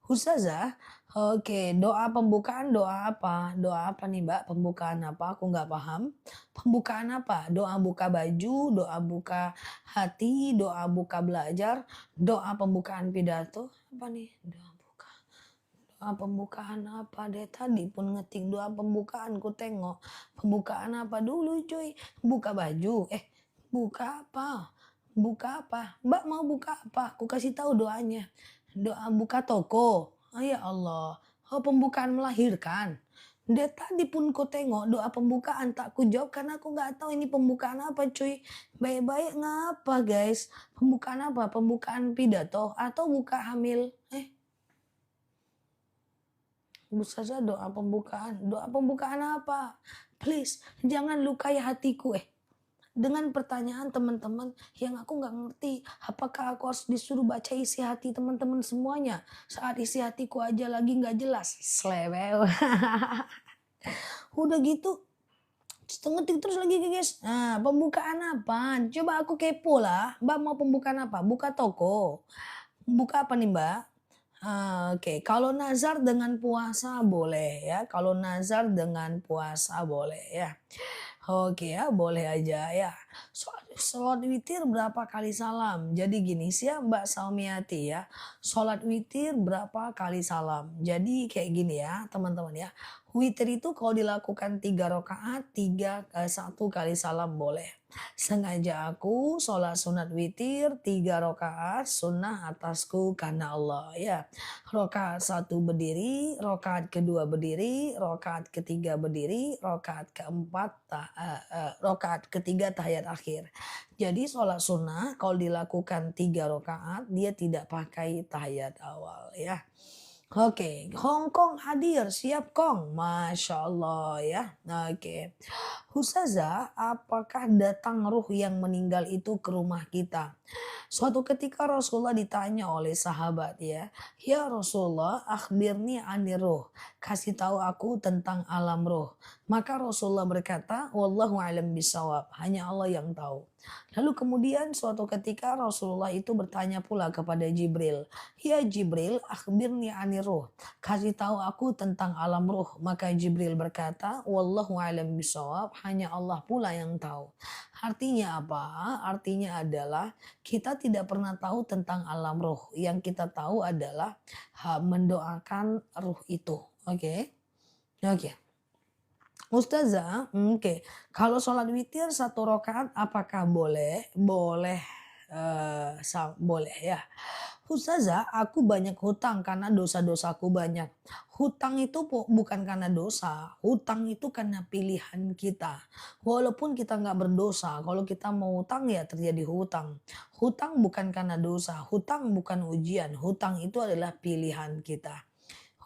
[SPEAKER 1] Ustazah, oke, doa pembukaan doa apa? Doa apa nih Mbak? Pembukaan apa? Aku nggak paham. Pembukaan apa? Doa buka baju, doa buka hati, doa buka belajar, doa pembukaan pidato? Apa nih? Doa pembukaan apa deh? Tadi pun ngetik doa pembukaan, ku tengok. Pembukaan apa dulu cuy? Buka baju? Buka apa? Buka apa? Mbak mau buka apa? Aku kasih tahu doanya. Doa buka toko. Oh ya Allah. Oh pembukaan melahirkan. Dari tadi pun ku tengok doa pembukaan tak ku jawab karena aku nggak tahu ini pembukaan apa cuy. Baik-baik ngapa guys? Pembukaan apa? Pembukaan pidato atau buka hamil? Ustazah doa pembukaan apa? Please jangan lukai hatiku dengan pertanyaan teman-teman yang aku nggak ngerti. Apakah aku harus disuruh baca isi hati teman-teman semuanya? Saat isi hatiku aja lagi nggak jelas. Slewel. Udah gitu ngetik terus lagi guys. Nah, pembukaan apa? Coba aku kepo lah. Mbak mau pembukaan apa? Buka toko. Buka apa nih Mbak? Oke, kalau nazar dengan puasa boleh ya. Kalau nazar dengan puasa boleh ya. Oke ya, boleh aja ya. Sholat witir berapa kali salam? Jadi gini sih ya Mbak Saumiati ya. Sholat witir berapa kali salam? Jadi kayak gini ya teman-teman ya. Witir itu kalau dilakukan 3 rakaat, 1 kali salam boleh. Sengaja aku sholat sunat witir 3 rakaat sunnah atasku karena Allah ya. Rakaat 1 berdiri, rakaat kedua berdiri, rakaat ketiga berdiri, rakaat ketiga tahiyat akhir. Jadi sholat sunnah kalau dilakukan 3 rakaat dia tidak pakai tahiyat awal ya. Oke, Hong Kong hadir, siap Kong, Masya Allah ya. Oke, Ustazah, apakah datang ruh yang meninggal itu ke rumah kita? Suatu ketika Rasulullah ditanya oleh sahabat ya, "Ya Rasulullah, akhbirni anir ruh." Kasih tahu aku tentang alam ruh. Maka Rasulullah berkata, "Wallahu a'lam bisawab." Hanya Allah yang tahu. Lalu kemudian suatu ketika Rasulullah itu bertanya pula kepada Jibril, "Ya Jibril, akhbirni anir ruh." Kasih tahu aku tentang alam ruh. Maka Jibril berkata, "Wallahu a'lam bisawab." Hanya Allah pula yang tahu. Artinya apa? Artinya adalah kita tidak pernah tahu tentang alam ruh. Yang kita tahu adalah mendoakan ruh itu. Oke. Oke. Ustazah, oke. Kalau sholat witir 1 rakaat apakah boleh? Boleh, boleh ya. Ustazah, aku banyak hutang karena dosa-dosaku banyak. Hutang itu bukan karena dosa, hutang itu karena pilihan kita. Walaupun kita nggak berdosa, kalau kita mau hutang ya terjadi hutang. Hutang bukan karena dosa, hutang bukan ujian, hutang itu adalah pilihan kita.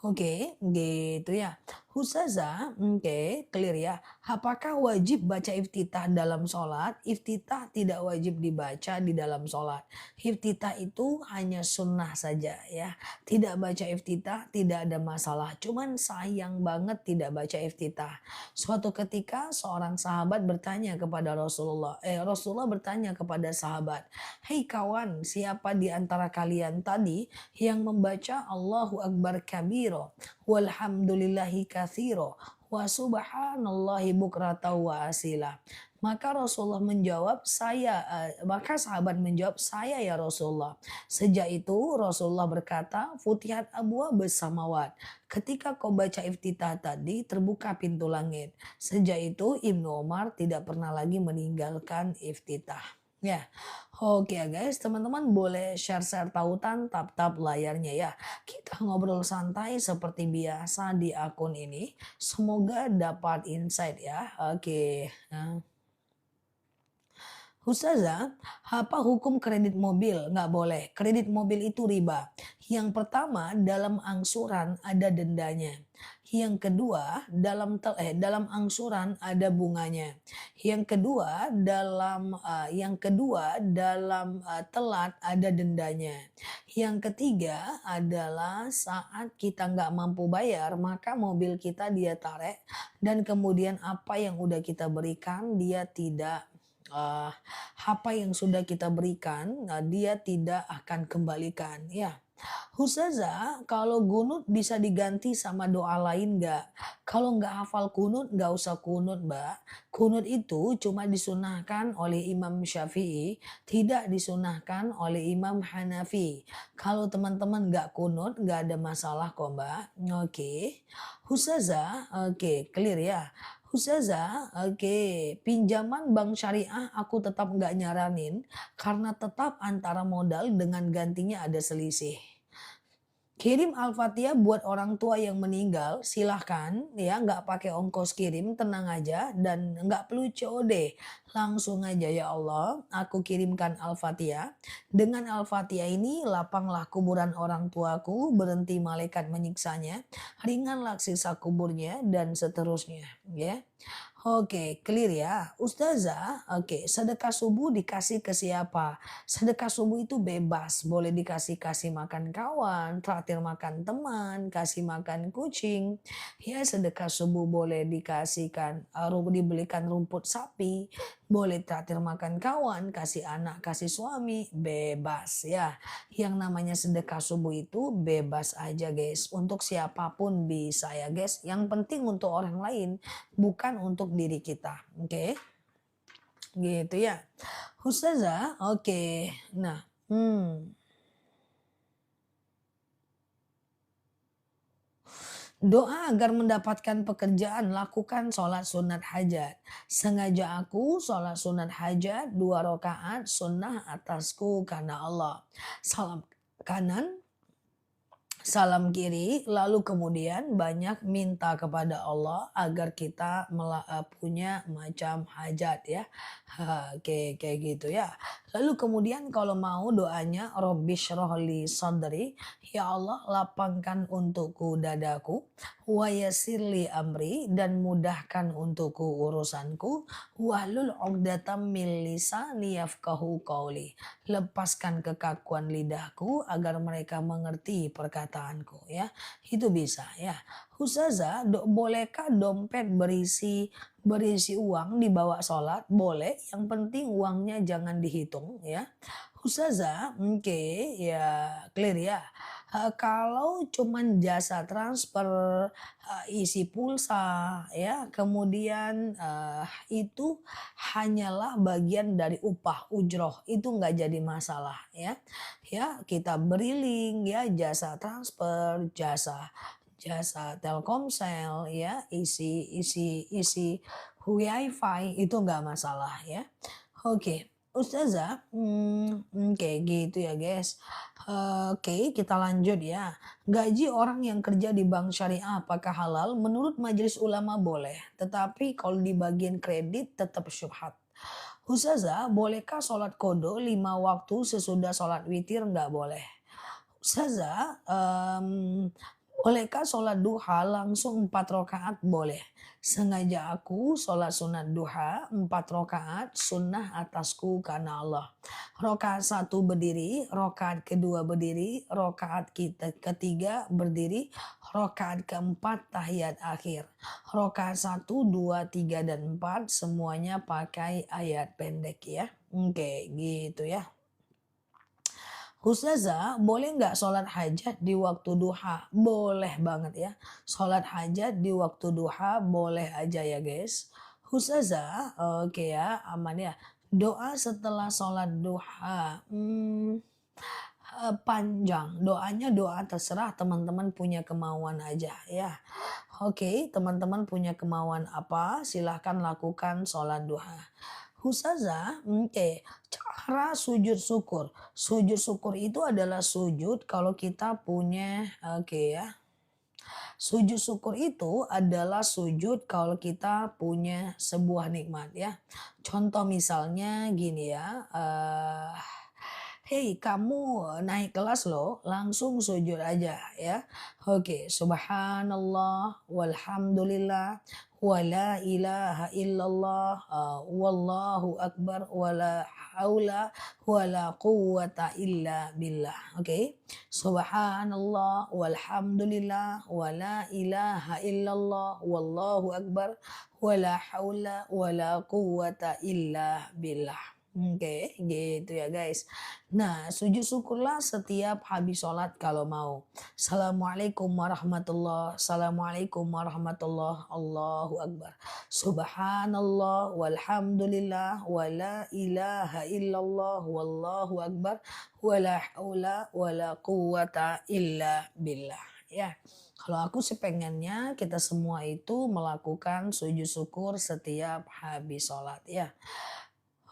[SPEAKER 1] Oke, gitu ya. Ustazah, oke, clear ya. Apakah wajib baca iftitah dalam sholat? Iftitah tidak wajib dibaca di dalam sholat. Iftitah itu hanya sunnah saja ya. Tidak baca iftitah tidak ada masalah. Cuman sayang banget tidak baca iftitah. Suatu ketika seorang sahabat bertanya kepada Rasulullah. Rasulullah bertanya kepada sahabat. "Hei kawan, siapa di antara kalian tadi yang membaca Allahu Akbar kabiro, walhamdulillahi kathiro, wa subhanallahi bukrata wa asila. Maka Rasulullah menjawab, maka sahabat menjawab, saya ya Rasulullah. Sejak itu Rasulullah berkata, Futihat abwaabus samawat. Ketika kau baca iftitah tadi, terbuka pintu langit. Sejak itu Ibnu Umar tidak pernah lagi meninggalkan iftitah. Ya, oke ya guys, teman-teman boleh share-share tautan, tap-tap layarnya ya. Kita ngobrol santai seperti biasa di akun ini. Semoga dapat insight ya. Oke. Nah. Ustazah, apa hukum kredit mobil? Nggak boleh. Kredit mobil itu riba. Yang pertama, dalam angsuran ada dendanya. Yang kedua, dalam angsuran ada bunganya. Yang kedua, dalam telat ada dendanya. Yang ketiga adalah saat kita nggak mampu bayar, maka mobil kita dia tarik dan kemudian apa yang udah kita berikan dia tidak eee, apa yang sudah kita berikan, dia tidak akan kembalikan, ya. Ustazah, kalau kunut bisa diganti sama doa lain nggak? Kalau nggak hafal kunut, nggak usah kunut, Mbak. Kunut itu cuma disunahkan oleh Imam Syafi'i, tidak disunahkan oleh Imam Hanafi. Kalau teman-teman nggak kunut, nggak ada masalah kok, Mbak. Oke. Ustazah, oke, clear ya. Ustazah, oke, pinjaman bank syariah aku tetap nggak nyaranin karena tetap antara modal dengan gantinya ada selisih. Kirim Al-Fatihah buat orang tua yang meninggal, silahkan ya, nggak pakai ongkos kirim, tenang aja dan nggak perlu COD. Langsung aja ya Allah, aku kirimkan Al-Fatihah. Dengan Al-Fatihah ini lapanglah kuburan orang tuaku, berhenti malaikat menyiksanya, ringanlah siksa kuburnya dan seterusnya ya. Oke, clear ya. Ustazah, oke, sedekah subuh dikasih ke siapa? Sedekah subuh itu bebas, boleh kasih makan kawan, traktir makan teman, kasih makan kucing. Ya, sedekah subuh boleh dibelikan rumput sapi, boleh traktir makan kawan, kasih anak, kasih suami, bebas ya. Yang namanya sedekah subuh itu bebas aja guys, untuk siapapun bisa ya guys. Yang penting untuk orang lain, bukan untuk diri kita. Oke. Gitu ya. Ustazah, oke. Nah, doa agar mendapatkan pekerjaan, lakukan sholat sunat hajat. Sengaja aku sholat sunat hajat 2 rakaat sunnah atasku karena Allah. Salam kanan, salam kiri, lalu kemudian banyak minta kepada Allah agar kita punya macam hajat ya. Oke, kayak gitu ya. Lalu kemudian kalau mau doanya Robbishrahli sadri, ya Allah lapangkan untukku dadaku, wa yassirli amri dan mudahkan untukku urusanku, wahlul 'uqdatam min lisani yafqahu qawli. Lepaskan kekakuan lidahku agar mereka mengerti perkataanku ya. Itu bisa ya. Ustazah, bolehkah dompet berisi uang dibawa sholat? Boleh, yang penting uangnya jangan dihitung ya. Ustazah, oke, ya clear ya. Kalau cuman jasa transfer, isi pulsa ya, kemudian itu hanyalah bagian dari upah ujroh, itu nggak jadi masalah ya. Ya, kita beri link ya, jasa transfer, jasa jasa Telkomsel ya, isi WiFi itu nggak masalah ya. Oke, Ustazah, oke gitu ya guys. Oke, kita lanjut ya. Gaji orang yang kerja di bank syariah apakah halal? Menurut Majelis Ulama boleh, tetapi kalau di bagian kredit tetap syubhat. Ustazah, bolehkah sholat kodo 5 waktu sesudah sholat witir? Nggak boleh. Ustazah, bolehkah sholat duha langsung 4 rakaat? Boleh. Sengaja aku sholat sunat duha 4 rakaat sunnah atasku karena Allah. Rakaat 1 berdiri, rakaat kedua berdiri, rakaat ketiga berdiri, rakaat keempat tahiyat akhir. Rakaat 1, 2, 3, dan 4 semuanya pakai ayat pendek ya. Oke, gitu ya. Ustazah, boleh nggak sholat hajat di waktu duha? Boleh banget ya. Sholat hajat di waktu duha boleh aja ya guys. Ustazah, oke ya, aman ya. Doa setelah sholat duha. Panjang. Doanya doa terserah teman-teman punya kemauan aja ya. Oke, teman-teman punya kemauan apa? Silahkan lakukan sholat duha. Ustazah, oke, cara sujud syukur. Sujud syukur itu adalah sujud kalau kita punya, oke ya. Sujud syukur itu adalah sujud kalau kita punya sebuah nikmat ya. Contoh misalnya gini ya, "Hei kamu naik kelas loh, langsung sujud aja ya." Oke, subhanallah walhamdulillah wa la ilaha illallah, wallahu akbar wa la haula wa la quwwata illa billah. Oke. Subhanallah walhamdulillah wa la ilaha illallah wallahu akbar wa la haula wa la quwwata illa billah. Oke, gitu ya guys. Nah, sujud syukurlah setiap habis sholat kalau mau. Assalamualaikum warahmatullah, Assalamualaikum warahmatullah, Allahu Akbar. Subhanallah walhamdulillah wa la ilaha illallah wallahu akbar wa la haula wa la quwwata illa billah. Ya, kalau aku sih pengennya kita semua itu melakukan sujud syukur setiap habis sholat ya.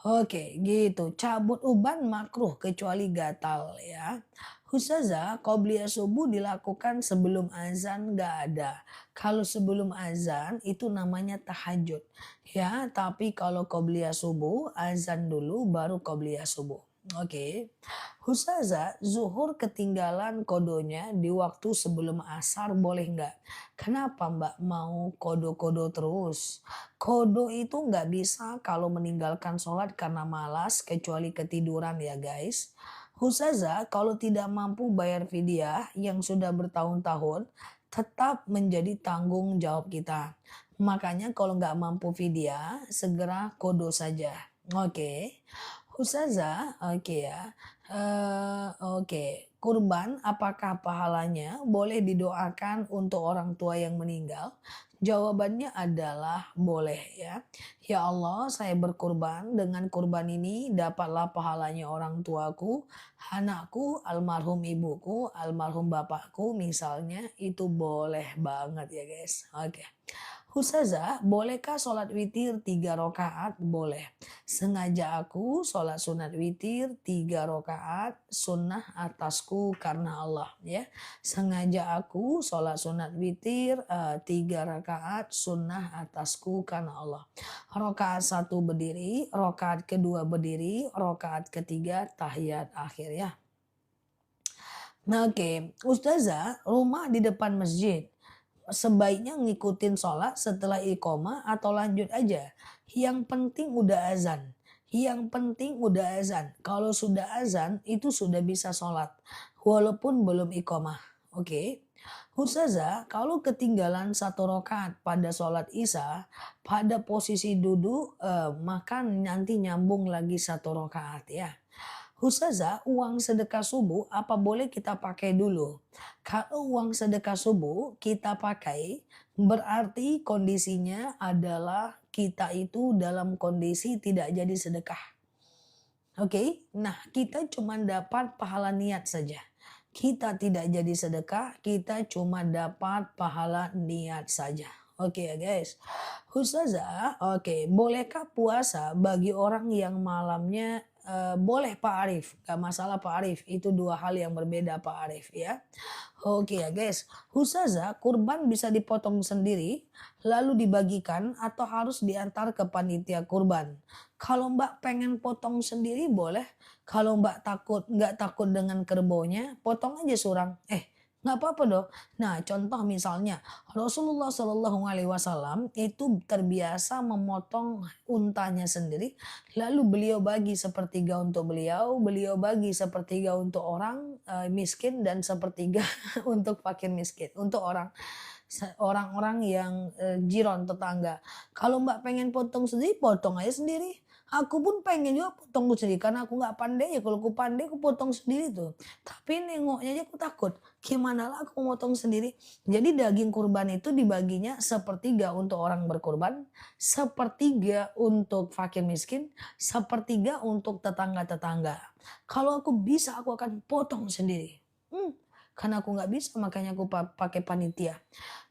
[SPEAKER 1] Oke, gitu. Cabut uban makruh kecuali gatal ya. Ustazah, qobliyah subuh dilakukan sebelum azan nggak ada. Kalau sebelum azan itu namanya tahajud. Ya, tapi kalau qobliyah subuh, azan dulu baru qobliyah subuh. Oke. Ustazah, zuhur ketinggalan kodonya di waktu sebelum asar boleh nggak? Kenapa Mbak mau kodo-kodo terus? Kodo itu nggak bisa kalau meninggalkan sholat karena malas kecuali ketiduran ya guys. Ustazah kalau tidak mampu bayar fidyah yang sudah bertahun-tahun tetap menjadi tanggung jawab kita. Makanya kalau nggak mampu fidyah segera kodo saja. Oke. Ustazah, oke ya. Oke. Kurban apakah pahalanya boleh didoakan untuk orang tua yang meninggal? Jawabannya adalah boleh ya. Ya Allah, saya berkurban. Dengan kurban ini dapatlah pahalanya orang tuaku, anakku, almarhum ibuku, almarhum bapakku misalnya. Itu boleh banget ya guys. Oke. Ustazah, bolehkah sholat witir 3 rakaat? Boleh. Sengaja aku sholat sunat witir 3 rakaat sunnah atasku karena Allah ya. Sengaja aku sholat sunat witir 3 rakaat sunnah atasku karena Allah. Rakaat satu berdiri, rakaat kedua berdiri, rakaat ketiga tahiyat akhir ya. Nah, oke, Ustazah, rumah di depan masjid. Sebaiknya ngikutin sholat setelah iqomah atau lanjut aja. Yang penting udah azan. Yang penting udah azan. Kalau sudah azan itu sudah bisa sholat. Walaupun belum iqomah. Oke. Ustazah, kalau ketinggalan 1 rakaat pada sholat isya, pada posisi duduk, maka nanti nyambung lagi 1 rakaat ya. Ustazah, uang sedekah subuh apa boleh kita pakai dulu? Kalau uang sedekah subuh kita pakai, berarti kondisinya adalah kita itu dalam kondisi tidak jadi sedekah. Oke, nah kita cuma dapat pahala niat saja. Kita tidak jadi sedekah, kita cuma dapat pahala niat saja. Oke ya guys. Ustazah, oke, bolehkah puasa bagi orang yang malamnya boleh Pak Arif, gak masalah Pak Arif, itu 2 hal yang berbeda Pak Arif ya. Oke ya guys, Ustazah kurban bisa dipotong sendiri lalu dibagikan atau harus diantar ke panitia kurban. Kalau Mbak pengen potong sendiri boleh, kalau Mbak nggak takut dengan kerbonya, potong aja surang. Nggak apa-apa dong. Nah, contoh misalnya Rasulullah Shallallahu Alaihi Wasallam itu terbiasa memotong untanya sendiri, lalu beliau bagi sepertiga untuk beliau, beliau bagi sepertiga untuk orang miskin dan sepertiga untuk fakir miskin, untuk orang-orang yang jiron tetangga. Kalau Mbak pengen potong sendiri, potong aja sendiri. Aku pun pengen juga potong sendiri karena aku nggak pandai ya, kalau aku pandai aku potong sendiri tuh. Tapi nengoknya aja aku takut, gimana lah aku motong sendiri. Jadi daging kurban itu dibaginya sepertiga untuk orang berkurban, sepertiga untuk fakir miskin, sepertiga untuk tetangga-tetangga. Kalau aku bisa aku akan potong sendiri. Hmm, karena aku nggak bisa makanya aku pakai panitia.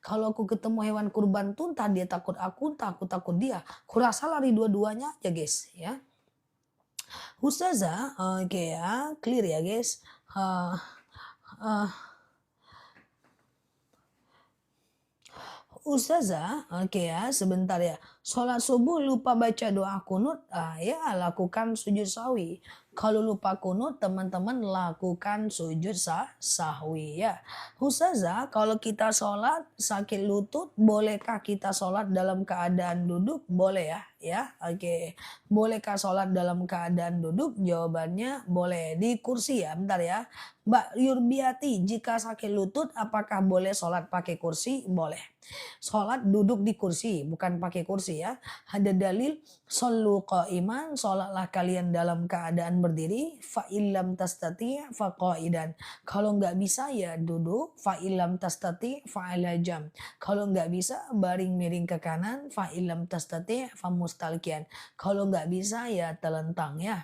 [SPEAKER 1] Kalau aku ketemu hewan kurban tuh entah dia takut aku, entah aku takut dia. Kurasa lari dua-duanya aja guys ya. Ustazah, oke ya, clear ya guys. Eh, eh, Ustazah, oke ya, sebentar ya. Sholat subuh lupa baca doa kunut, ya lakukan sujud sahwi. Kalau lupa kunut, teman-teman lakukan sujud sahwi ya. Ustazah, kalau kita sholat sakit lutut, bolehkah kita sholat dalam keadaan duduk? Boleh ya, oke. Bolehkah sholat dalam keadaan duduk? Jawabannya boleh. Di kursi ya, bentar ya. Mbak Yurbiati, jika sakit lutut, apakah boleh sholat pakai kursi? Boleh. Sholat duduk di kursi, bukan pakai kursi ya. Ada dalil, shollu qa'iman, sholatlah kalian dalam keadaan berdiri, fa illam tastati' fa qa'idan. Kalau nggak bisa ya duduk, fa illam tastati' fa ala jam. Kalau nggak bisa baring miring ke kanan, fa illam tastati' fa mustalqiyan. Kalau nggak bisa ya telentang ya.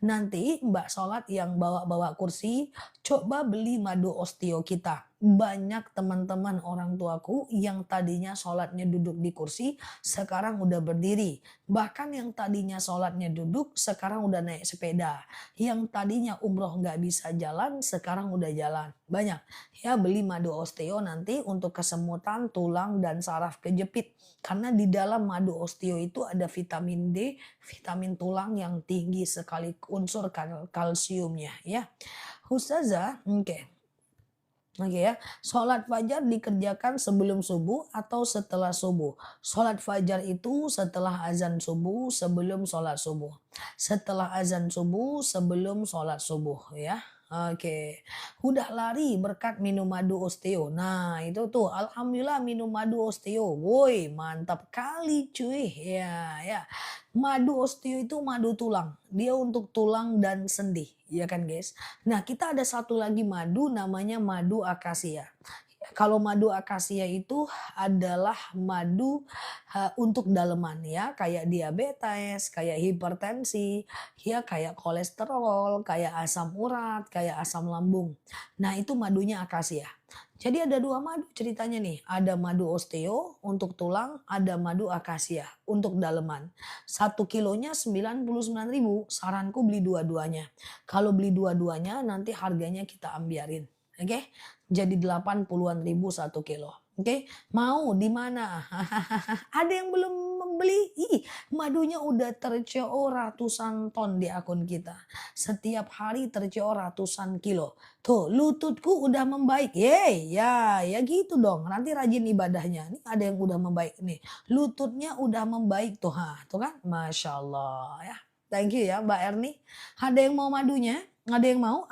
[SPEAKER 1] Nanti Mbak sholat yang bawa-bawa kursi, coba beli madu osteo kita. Banyak teman-teman orang tuaku yang tadinya sholatnya duduk di kursi, sekarang udah berdiri. Bahkan yang tadinya sholatnya duduk, sekarang udah naik sepeda. Yang tadinya umroh nggak bisa jalan, sekarang udah jalan. Banyak. Ya beli madu osteo nanti untuk kesemutan, tulang, dan saraf kejepit. Karena di dalam madu osteo itu ada vitamin D, vitamin tulang yang tinggi sekali unsur kalsiumnya ya. Ustazah, oke. Oke ya, sholat fajar dikerjakan sebelum subuh atau setelah subuh. Sholat fajar itu setelah azan subuh, sebelum sholat subuh. Setelah azan subuh, sebelum sholat subuh ya. Oke, udah lari berkat minum madu osteo. Nah itu tuh, alhamdulillah minum madu osteo. Woi mantap kali cuy. Ya, madu osteo itu madu tulang. Dia untuk tulang dan sendi, ya kan guys. Nah, kita ada satu lagi madu namanya madu akasia. Kalau madu akasia itu adalah madu untuk daleman ya, kayak diabetes, kayak hipertensi, ya kayak kolesterol, kayak asam urat, kayak asam lambung. Nah, itu madunya akasia. Jadi ada dua madu ceritanya nih, ada madu osteo untuk tulang, ada madu akasia untuk daleman. 1 kilonya 99.000, saranku beli dua-duanya. Kalau beli dua-duanya nanti harganya kita ambiarin. Oke, jadi 80-an ribu 1 kilo. Oke, mau di mana? Ada yang belum membeli? Ih, madunya udah terco ratusan ton di akun kita. Setiap hari terco ratusan kilo. Tuh, lututku udah membaik. Yeay, ya gitu dong. Nanti rajin ibadahnya. Nih ada yang udah membaik nih. Lututnya udah membaik tuh. Tuh kan? Masya Allah ya. Thank you ya Mbak Erni. Ada yang mau madunya? Ada yang mau?